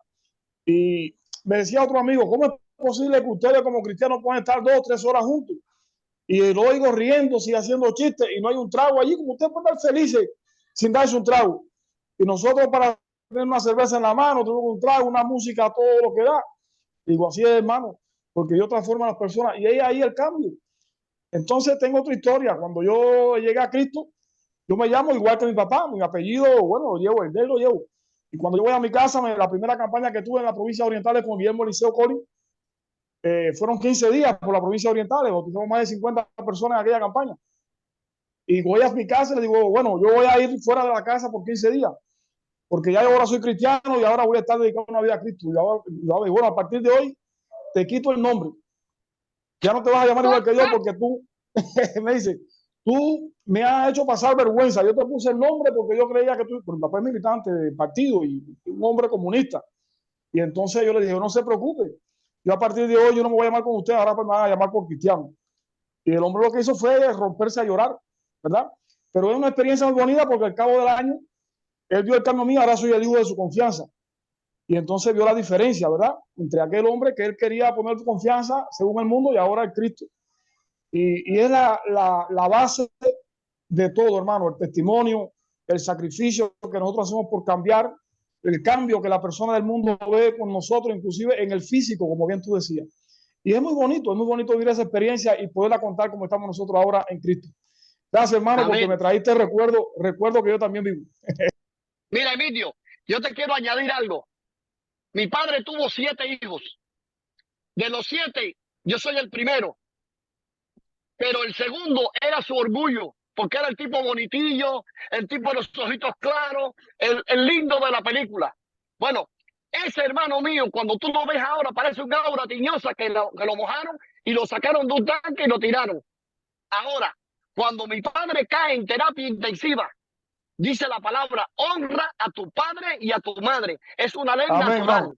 Y me decía otro amigo, ¿cómo es posible que ustedes como cristianos puedan estar 2 o 3 horas juntos? Y lo oigo riendo, sigue haciendo chistes y no hay un trago allí, como ustedes pueden estar felices sin darse un trago. Y nosotros para tener una cerveza en la mano, tenemos un trago, una música, todo lo que da. Digo, así es, hermano, porque Dios transforma a las personas y ahí el cambio. Entonces tengo otra historia. Cuando yo llegué a Cristo, yo me llamo igual que mi papá, mi apellido, bueno, lo llevo, el de él lo llevo. Y cuando yo voy a mi casa, la primera campaña que tuve en la provincia oriental con Guillermo Eliseo Collins, fueron 15 días por la provincia oriental, bautizamos más de 50 personas en aquella campaña. Y voy a mi casa y le digo, bueno, yo voy a ir fuera de la casa por 15 días, porque ya yo ahora soy cristiano y ahora voy a estar dedicado a una vida a Cristo. Y bueno, a partir de hoy te quito el nombre. Ya no te vas a llamar igual que yo porque tú, me dice, tú me has hecho pasar vergüenza. Yo te puse el nombre porque yo creía que tú, porque mi papá es militante del partido y un hombre comunista. Y entonces yo le dije, no se preocupe. Yo a partir de hoy yo no me voy a llamar con usted, ahora me van a llamar por cristiano. Y el hombre lo que hizo fue romperse a llorar, ¿verdad? Pero es una experiencia muy bonita porque al cabo del año, él vio el cambio mío, ahora soy el hijo de su confianza. Y entonces vio la diferencia, ¿verdad? Entre aquel hombre que él quería poner su confianza según el mundo y ahora el Cristo. Y es la base de todo, hermano, el testimonio, el sacrificio que nosotros hacemos por cambiar el cambio que la persona del mundo ve con nosotros, inclusive en el físico, como bien tú decías. Y es muy bonito vivir esa experiencia y poderla contar como estamos nosotros ahora en Cristo. Gracias, hermano, porque me Amén. trajiste recuerdo que yo también vivo. Mira, Emilio, yo te quiero añadir algo. Mi padre tuvo 7 hijos. De los 7, yo soy el primero. Pero el segundo era su orgullo, porque era el tipo bonitillo, el tipo de los ojitos claros, el lindo de la película. Bueno, ese hermano mío, cuando tú lo ves ahora, parece un aura tiñosa que lo mojaron y lo sacaron de un tanque y lo tiraron. Ahora, cuando mi padre cae en terapia intensiva, dice la palabra, honra a tu padre y a tu madre. Es una ley Amén, natural. hermano.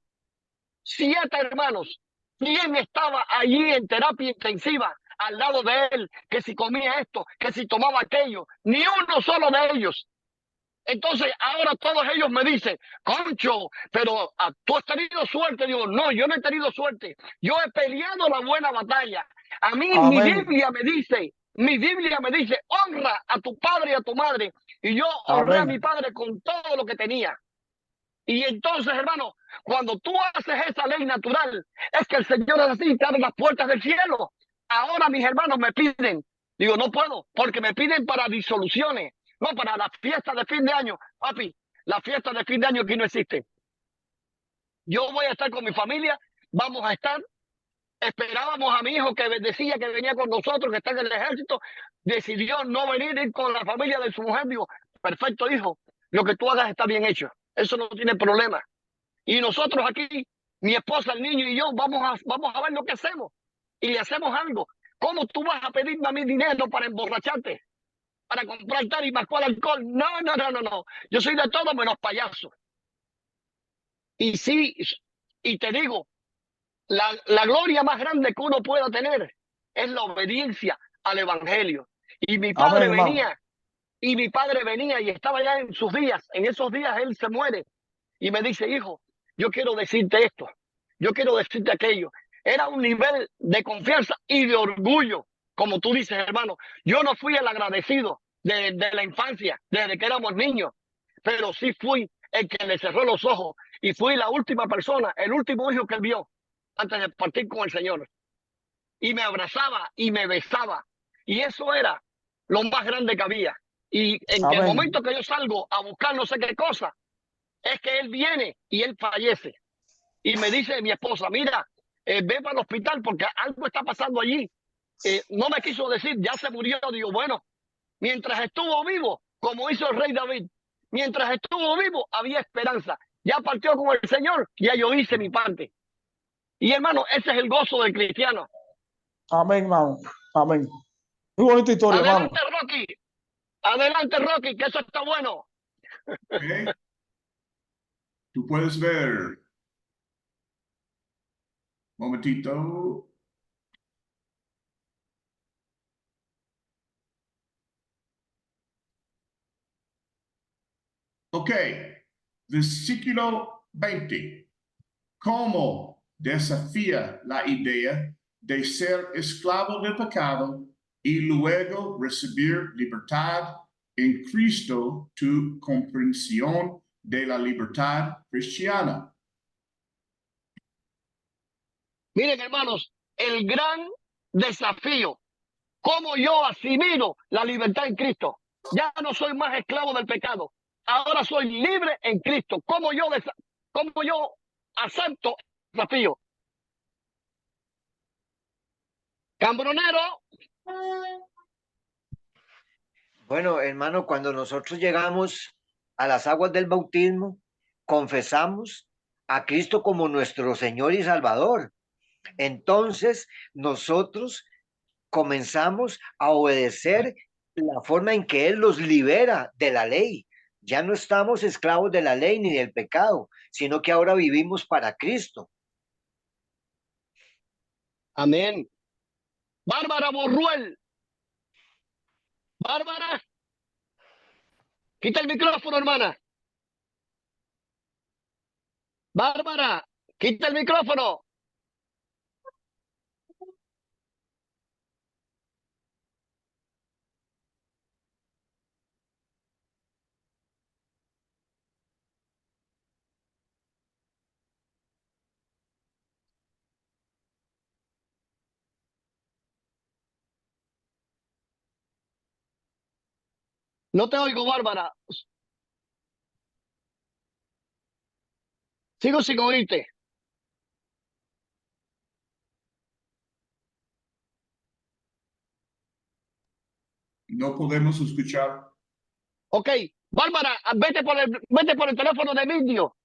7 hermanos. ¿Quién estaba allí en terapia intensiva al lado de él? Que si comía esto, que si tomaba aquello. Ni uno solo de ellos. Entonces ahora todos ellos me dicen, Concho, pero tú has tenido suerte. Digo, no, yo no he tenido suerte. Yo he peleado la buena batalla. A mí Amén. mi Biblia me dice, honra a tu padre y a tu madre. Y yo honré a mi Amén. padre con todo lo que tenía. Y entonces, hermano, cuando tú haces esa ley natural, es que el Señor es así, te abre las puertas del cielo. Ahora mis hermanos me piden, digo, no puedo, porque me piden para disoluciones, no para la fiesta de fin de año. Papi, la fiesta de fin de año aquí no existe. Yo voy a estar con mi familia, vamos a estar. Esperábamos a mi hijo que decía que venía con nosotros, que está en el ejército, decidió no venir, ir con la familia de su mujer. Digo, perfecto, hijo, lo que tú hagas está bien hecho, eso no tiene problema. Y nosotros aquí, mi esposa, el niño y yo, vamos a ver lo que hacemos. Y le hacemos algo. ¿Cómo tú vas a pedirme a mí dinero para emborracharte? Para comprar tal y más cual alcohol. No, no, no, no, no. Yo soy de todo menos payaso. Y sí, y te digo, la gloria más grande que uno pueda tener es la obediencia al evangelio. Y mi Amén, padre hermano. venía, y estaba ya en sus días. En esos días él se muere. Y me dice, hijo, yo quiero decirte esto, yo quiero decirte aquello. Era un nivel de confianza y de orgullo, como tú dices, hermano. Yo no fui el agradecido de la infancia, desde que éramos niños, pero sí fui el que le cerró los ojos y fui la última persona, el último hijo que él vio antes de partir con el Señor. Y me abrazaba y me besaba. Y eso era lo más grande que había. Y en el Amén. momento que yo salgo a buscar no sé qué cosa, es que él viene y él fallece. Y me dice mi esposa, mira, ve para el hospital porque algo está pasando allí. No me quiso decir, ya se murió. Digo, bueno, mientras estuvo vivo, como hizo el rey David, mientras estuvo vivo había esperanza. Ya partió con el Señor, ya yo hice mi parte. Y hermano, ese es el gozo del cristiano. Amén, hermano. Amén. Muy bonita historia, hermano. Adelante, Rocky. Adelante, Rocky, que eso está bueno. ¿Ok? Tú puedes ver. Momentito. Ok. Versículo 20. ¿Cómo desafía la idea de ser esclavo del pecado y luego recibir libertad en Cristo, tu comprensión de la libertad cristiana? Miren, hermanos, el gran desafío, cómo yo asimilo la libertad en Cristo. Ya no soy más esclavo del pecado. Ahora soy libre en Cristo. ¿Cómo yo acepto el desafío? Cambronero, Bueno, hermano, cuando nosotros llegamos a las aguas del bautismo, confesamos a Cristo como nuestro Señor y Salvador. Entonces, nosotros comenzamos a obedecer la forma en que Él los libera de la ley. Ya no estamos esclavos de la ley ni del pecado, sino que ahora vivimos para Cristo. amén. Bárbara Borruel, Bárbara, quita el micrófono, hermana. Bárbara, quita el micrófono. No te oigo, Bárbara. Sigo sin oírte. No podemos escuchar. Ok, Bárbara, vete por el teléfono de vídeo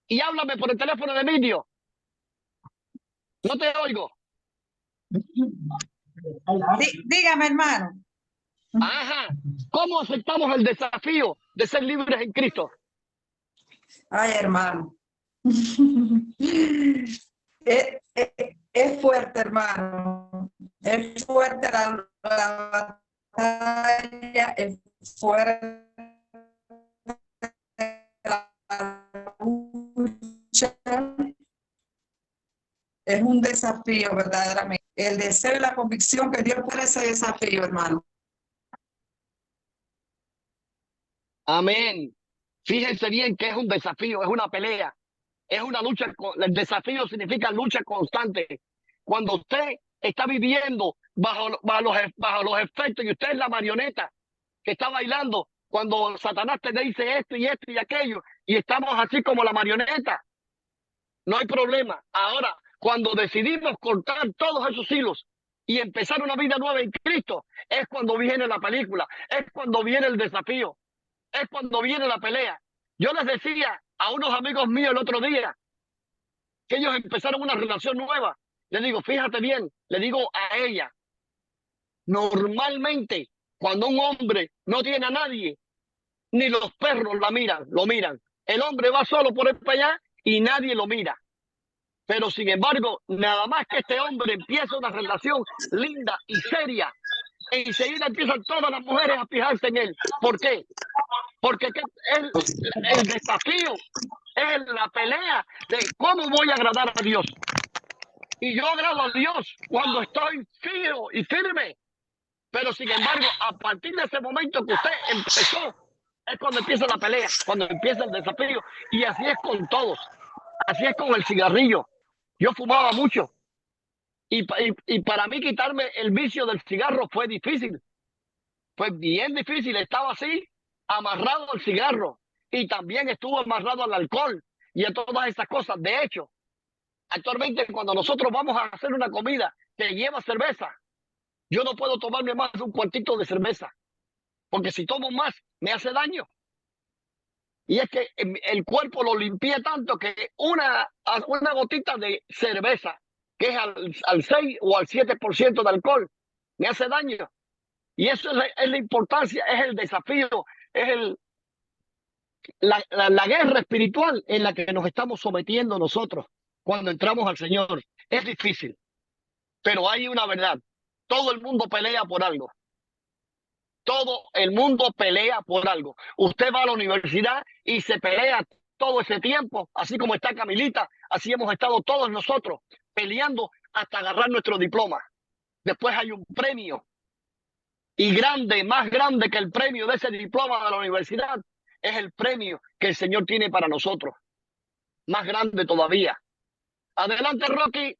y háblame por el teléfono de vídeo. No te oigo. Dígame, hermano. Ajá. ¿Cómo aceptamos el desafío de ser libres en Cristo? Ay, hermano. Es fuerte, hermano. Es fuerte la batalla, es fuerte la lucha. Es un desafío, verdaderamente. El deseo y la convicción que Dios pone ese desafío, hermano. Amén. Fíjense bien que es un desafío, es una pelea, es una lucha. El desafío significa lucha constante. Cuando usted está viviendo bajo los efectos y usted es la marioneta que está bailando, cuando Satanás te dice esto y esto y aquello, y estamos así como la marioneta, no hay problema. Ahora, cuando decidimos cortar todos esos hilos y empezar una vida nueva en Cristo, es cuando viene la película, es cuando viene el desafío, es cuando viene la pelea. Yo les decía a unos amigos míos el otro día que ellos empezaron una relación nueva. Les digo, fíjate bien, le digo a ella, normalmente cuando un hombre no tiene a nadie, ni los perros lo miran. El hombre va solo por ahí para allá y nadie lo mira. Pero sin embargo, nada más que este hombre empieza una relación linda y seria, enseguida empiezan todas las mujeres a fijarse en él. ¿Por qué? Porque el desafío es la pelea de cómo voy a agradar a Dios. Y yo agrado a Dios cuando estoy fijo y firme. Pero sin embargo, a partir de ese momento que usted empezó, es cuando empieza la pelea, cuando empieza el desafío. Y así es con todos. Así es con el cigarrillo. Yo fumaba mucho. Y para mí quitarme el vicio del cigarro fue difícil. Fue bien difícil. Estaba así, amarrado al cigarro. Y también estuvo amarrado al alcohol y a todas esas cosas. De hecho, actualmente cuando nosotros vamos a hacer una comida que lleva cerveza, yo no puedo tomarme más de un cuartito de cerveza. Porque si tomo más, me hace daño. Y es que el cuerpo lo limpia tanto que una gotita de cerveza, que es al 6 o al 7% de alcohol, me hace daño. Y eso es la importancia, es el desafío, es la guerra espiritual en la que nos estamos sometiendo nosotros cuando entramos al Señor. Es difícil, pero hay una verdad. Todo el mundo pelea por algo. Todo el mundo pelea por algo. Usted va a la universidad y se pelea todo ese tiempo, así como está Camilita, así hemos estado todos nosotros peleando hasta agarrar nuestro diploma. Después hay un premio y grande, más grande que el premio de ese diploma de la universidad, es el premio que el Señor tiene para nosotros. Más grande todavía. Adelante, Rocky.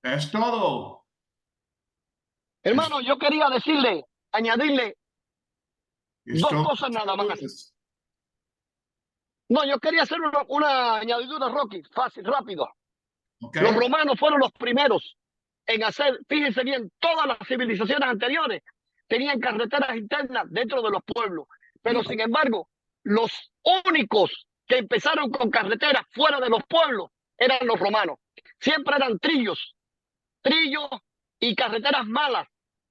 Es todo. Hermano, yo quería añadirle Es dos todo. cosas nada más. No, yo quería hacer una añadidura, Rocky, fácil, rápido. Okay. Los romanos fueron los primeros en hacer, fíjense bien, todas las civilizaciones anteriores tenían carreteras internas dentro de los pueblos. Pero sin embargo, los únicos que empezaron con carreteras fuera de los pueblos eran los romanos. Siempre eran trillos y carreteras malas.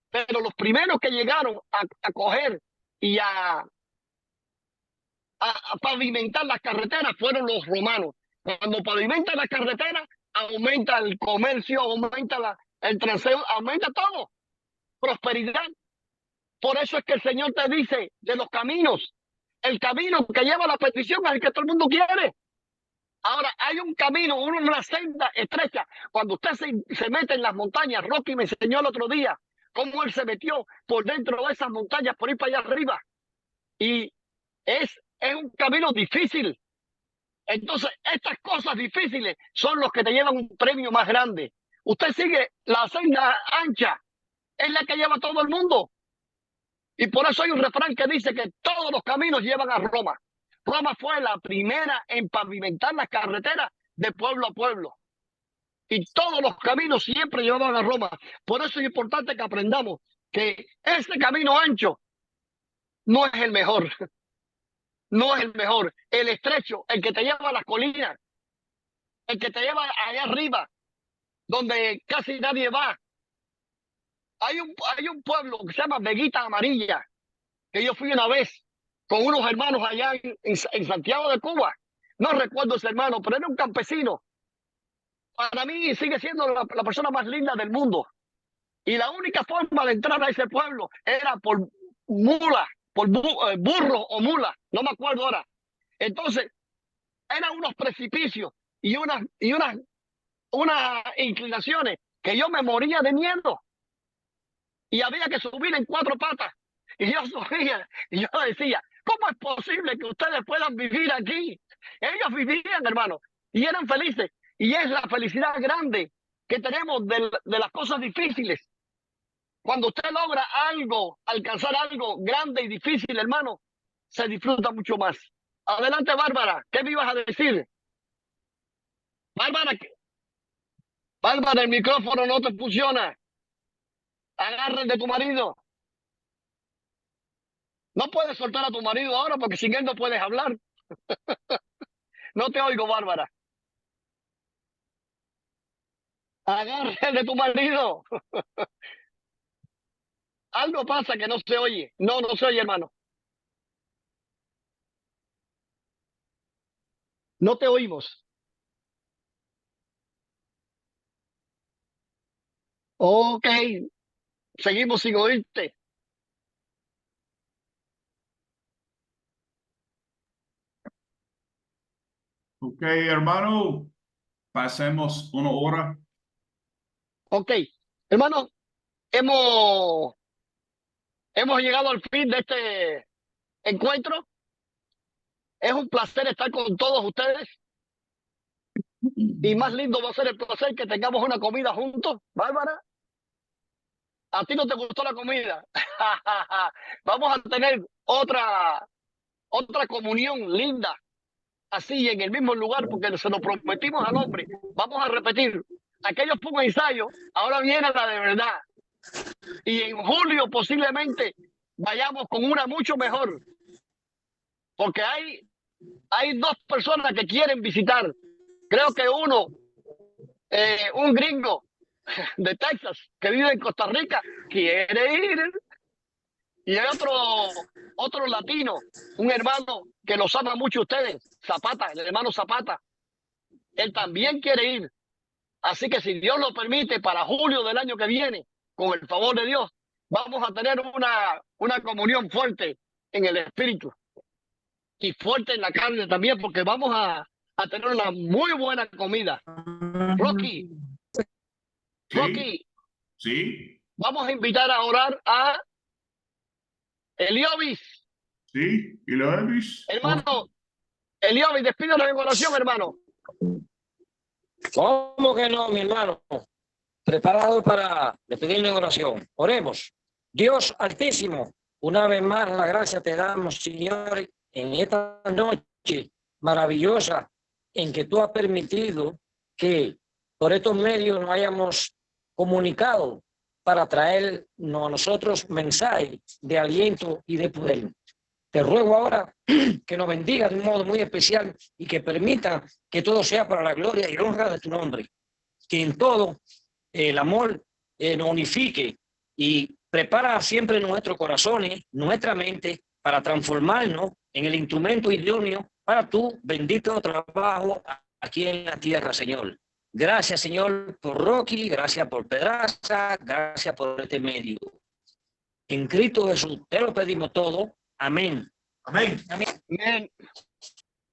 Pero los primeros que llegaron a coger y a pavimentar las carreteras fueron los romanos. Cuando pavimentan las carreteras, aumenta el comercio, aumenta el transeo, aumenta todo. Prosperidad. Por eso es que el Señor te dice de los caminos, el camino que lleva a la petición es el que todo el mundo quiere. Ahora, hay un camino, una senda estrecha. Cuando usted se mete en las montañas, Rocky me enseñó el otro día cómo él se metió por dentro de esas montañas, por ir para allá arriba. Y es un camino difícil. Entonces, estas cosas difíciles son los que te llevan un premio más grande. Usted sigue la senda ancha, es la que lleva a todo el mundo. Y por eso hay un refrán que dice que todos los caminos llevan a Roma. Roma fue la primera en pavimentar las carreteras de pueblo a pueblo. Y todos los caminos siempre llevaban a Roma. Por eso es importante que aprendamos que ese camino ancho no es el mejor. No es el mejor. El estrecho, el que te lleva a las colinas, el que te lleva allá arriba, donde casi nadie va. Hay un pueblo que se llama Veguita Amarilla, que yo fui una vez con unos hermanos allá en Santiago de Cuba. No recuerdo ese hermano, pero era un campesino. Para mí sigue siendo la persona más linda del mundo. Y la única forma de entrar a ese pueblo era por mula, por burro o mula, no me acuerdo ahora. Entonces, eran unos precipicios y unas inclinaciones que yo me moría de miedo. Y había que subir en 4 patas. Y yo subía, y yo decía, ¿cómo es posible que ustedes puedan vivir aquí? Ellos vivían, hermano, y eran felices. Y es la felicidad grande que tenemos de las cosas difíciles. Cuando usted logra algo, alcanzar algo grande y difícil, hermano, se disfruta mucho más. Adelante, Bárbara, ¿qué me ibas a decir? Bárbara, el micrófono no te funciona. Agarren de tu marido. No puedes soltar a tu marido ahora porque sin él no puedes hablar. No te oigo, Bárbara. Agarren de tu marido. Algo pasa que no se oye. No se oye, hermano. No te oímos. Ok. Seguimos sin oírte. Ok, hermano, pasemos 1 hora. Ok. Hermano, hemos llegado al fin de este encuentro. Es un placer estar con todos ustedes. Y más lindo va a ser el placer que tengamos una comida juntos. Bárbara, ¿a ti no te gustó la comida? Vamos a tener otra comunión linda, así en el mismo lugar, porque se lo prometimos al hombre. Vamos a repetir. Aquellos pocos ensayos, ahora viene la de verdad. Y en julio posiblemente vayamos con una mucho mejor. Porque hay 2 personas que quieren visitar. Creo que uno, un gringo de Texas que vive en Costa Rica, quiere ir. Y hay otro latino, un hermano que los ama mucho a ustedes, Zapata, el hermano Zapata. Él también quiere ir. Así que si Dios lo permite, para julio del año que viene, con el favor de Dios, vamos a tener una comunión fuerte en el espíritu y fuerte en la carne también, porque vamos a tener una muy buena comida. Rocky, Sí. Vamos a invitar a orar a Eliovis. Sí, Eliovis. Hermano, Eliovis, despídanos en oración, hermano. ¿Cómo que no, mi hermano? Preparado para despedirnos en oración. Oremos. Dios Altísimo, una vez más la gracia te damos, Señor, en esta noche maravillosa en que tú has permitido que por estos medios nos hayamos comunicado para traernos a nosotros mensajes de aliento y de poder. Te ruego ahora que nos bendiga de un modo muy especial y que permita que todo sea para la gloria y honra de tu nombre. Que en todo el amor nos unifique y prepara siempre nuestros corazones, nuestra mente, para transformarnos en el instrumento idóneo para tu bendito trabajo aquí en la tierra, Señor. Gracias, Señor, por Rocky, gracias por Pedraza, gracias por este medio. En Cristo Jesús te lo pedimos todo. Amén. Amén.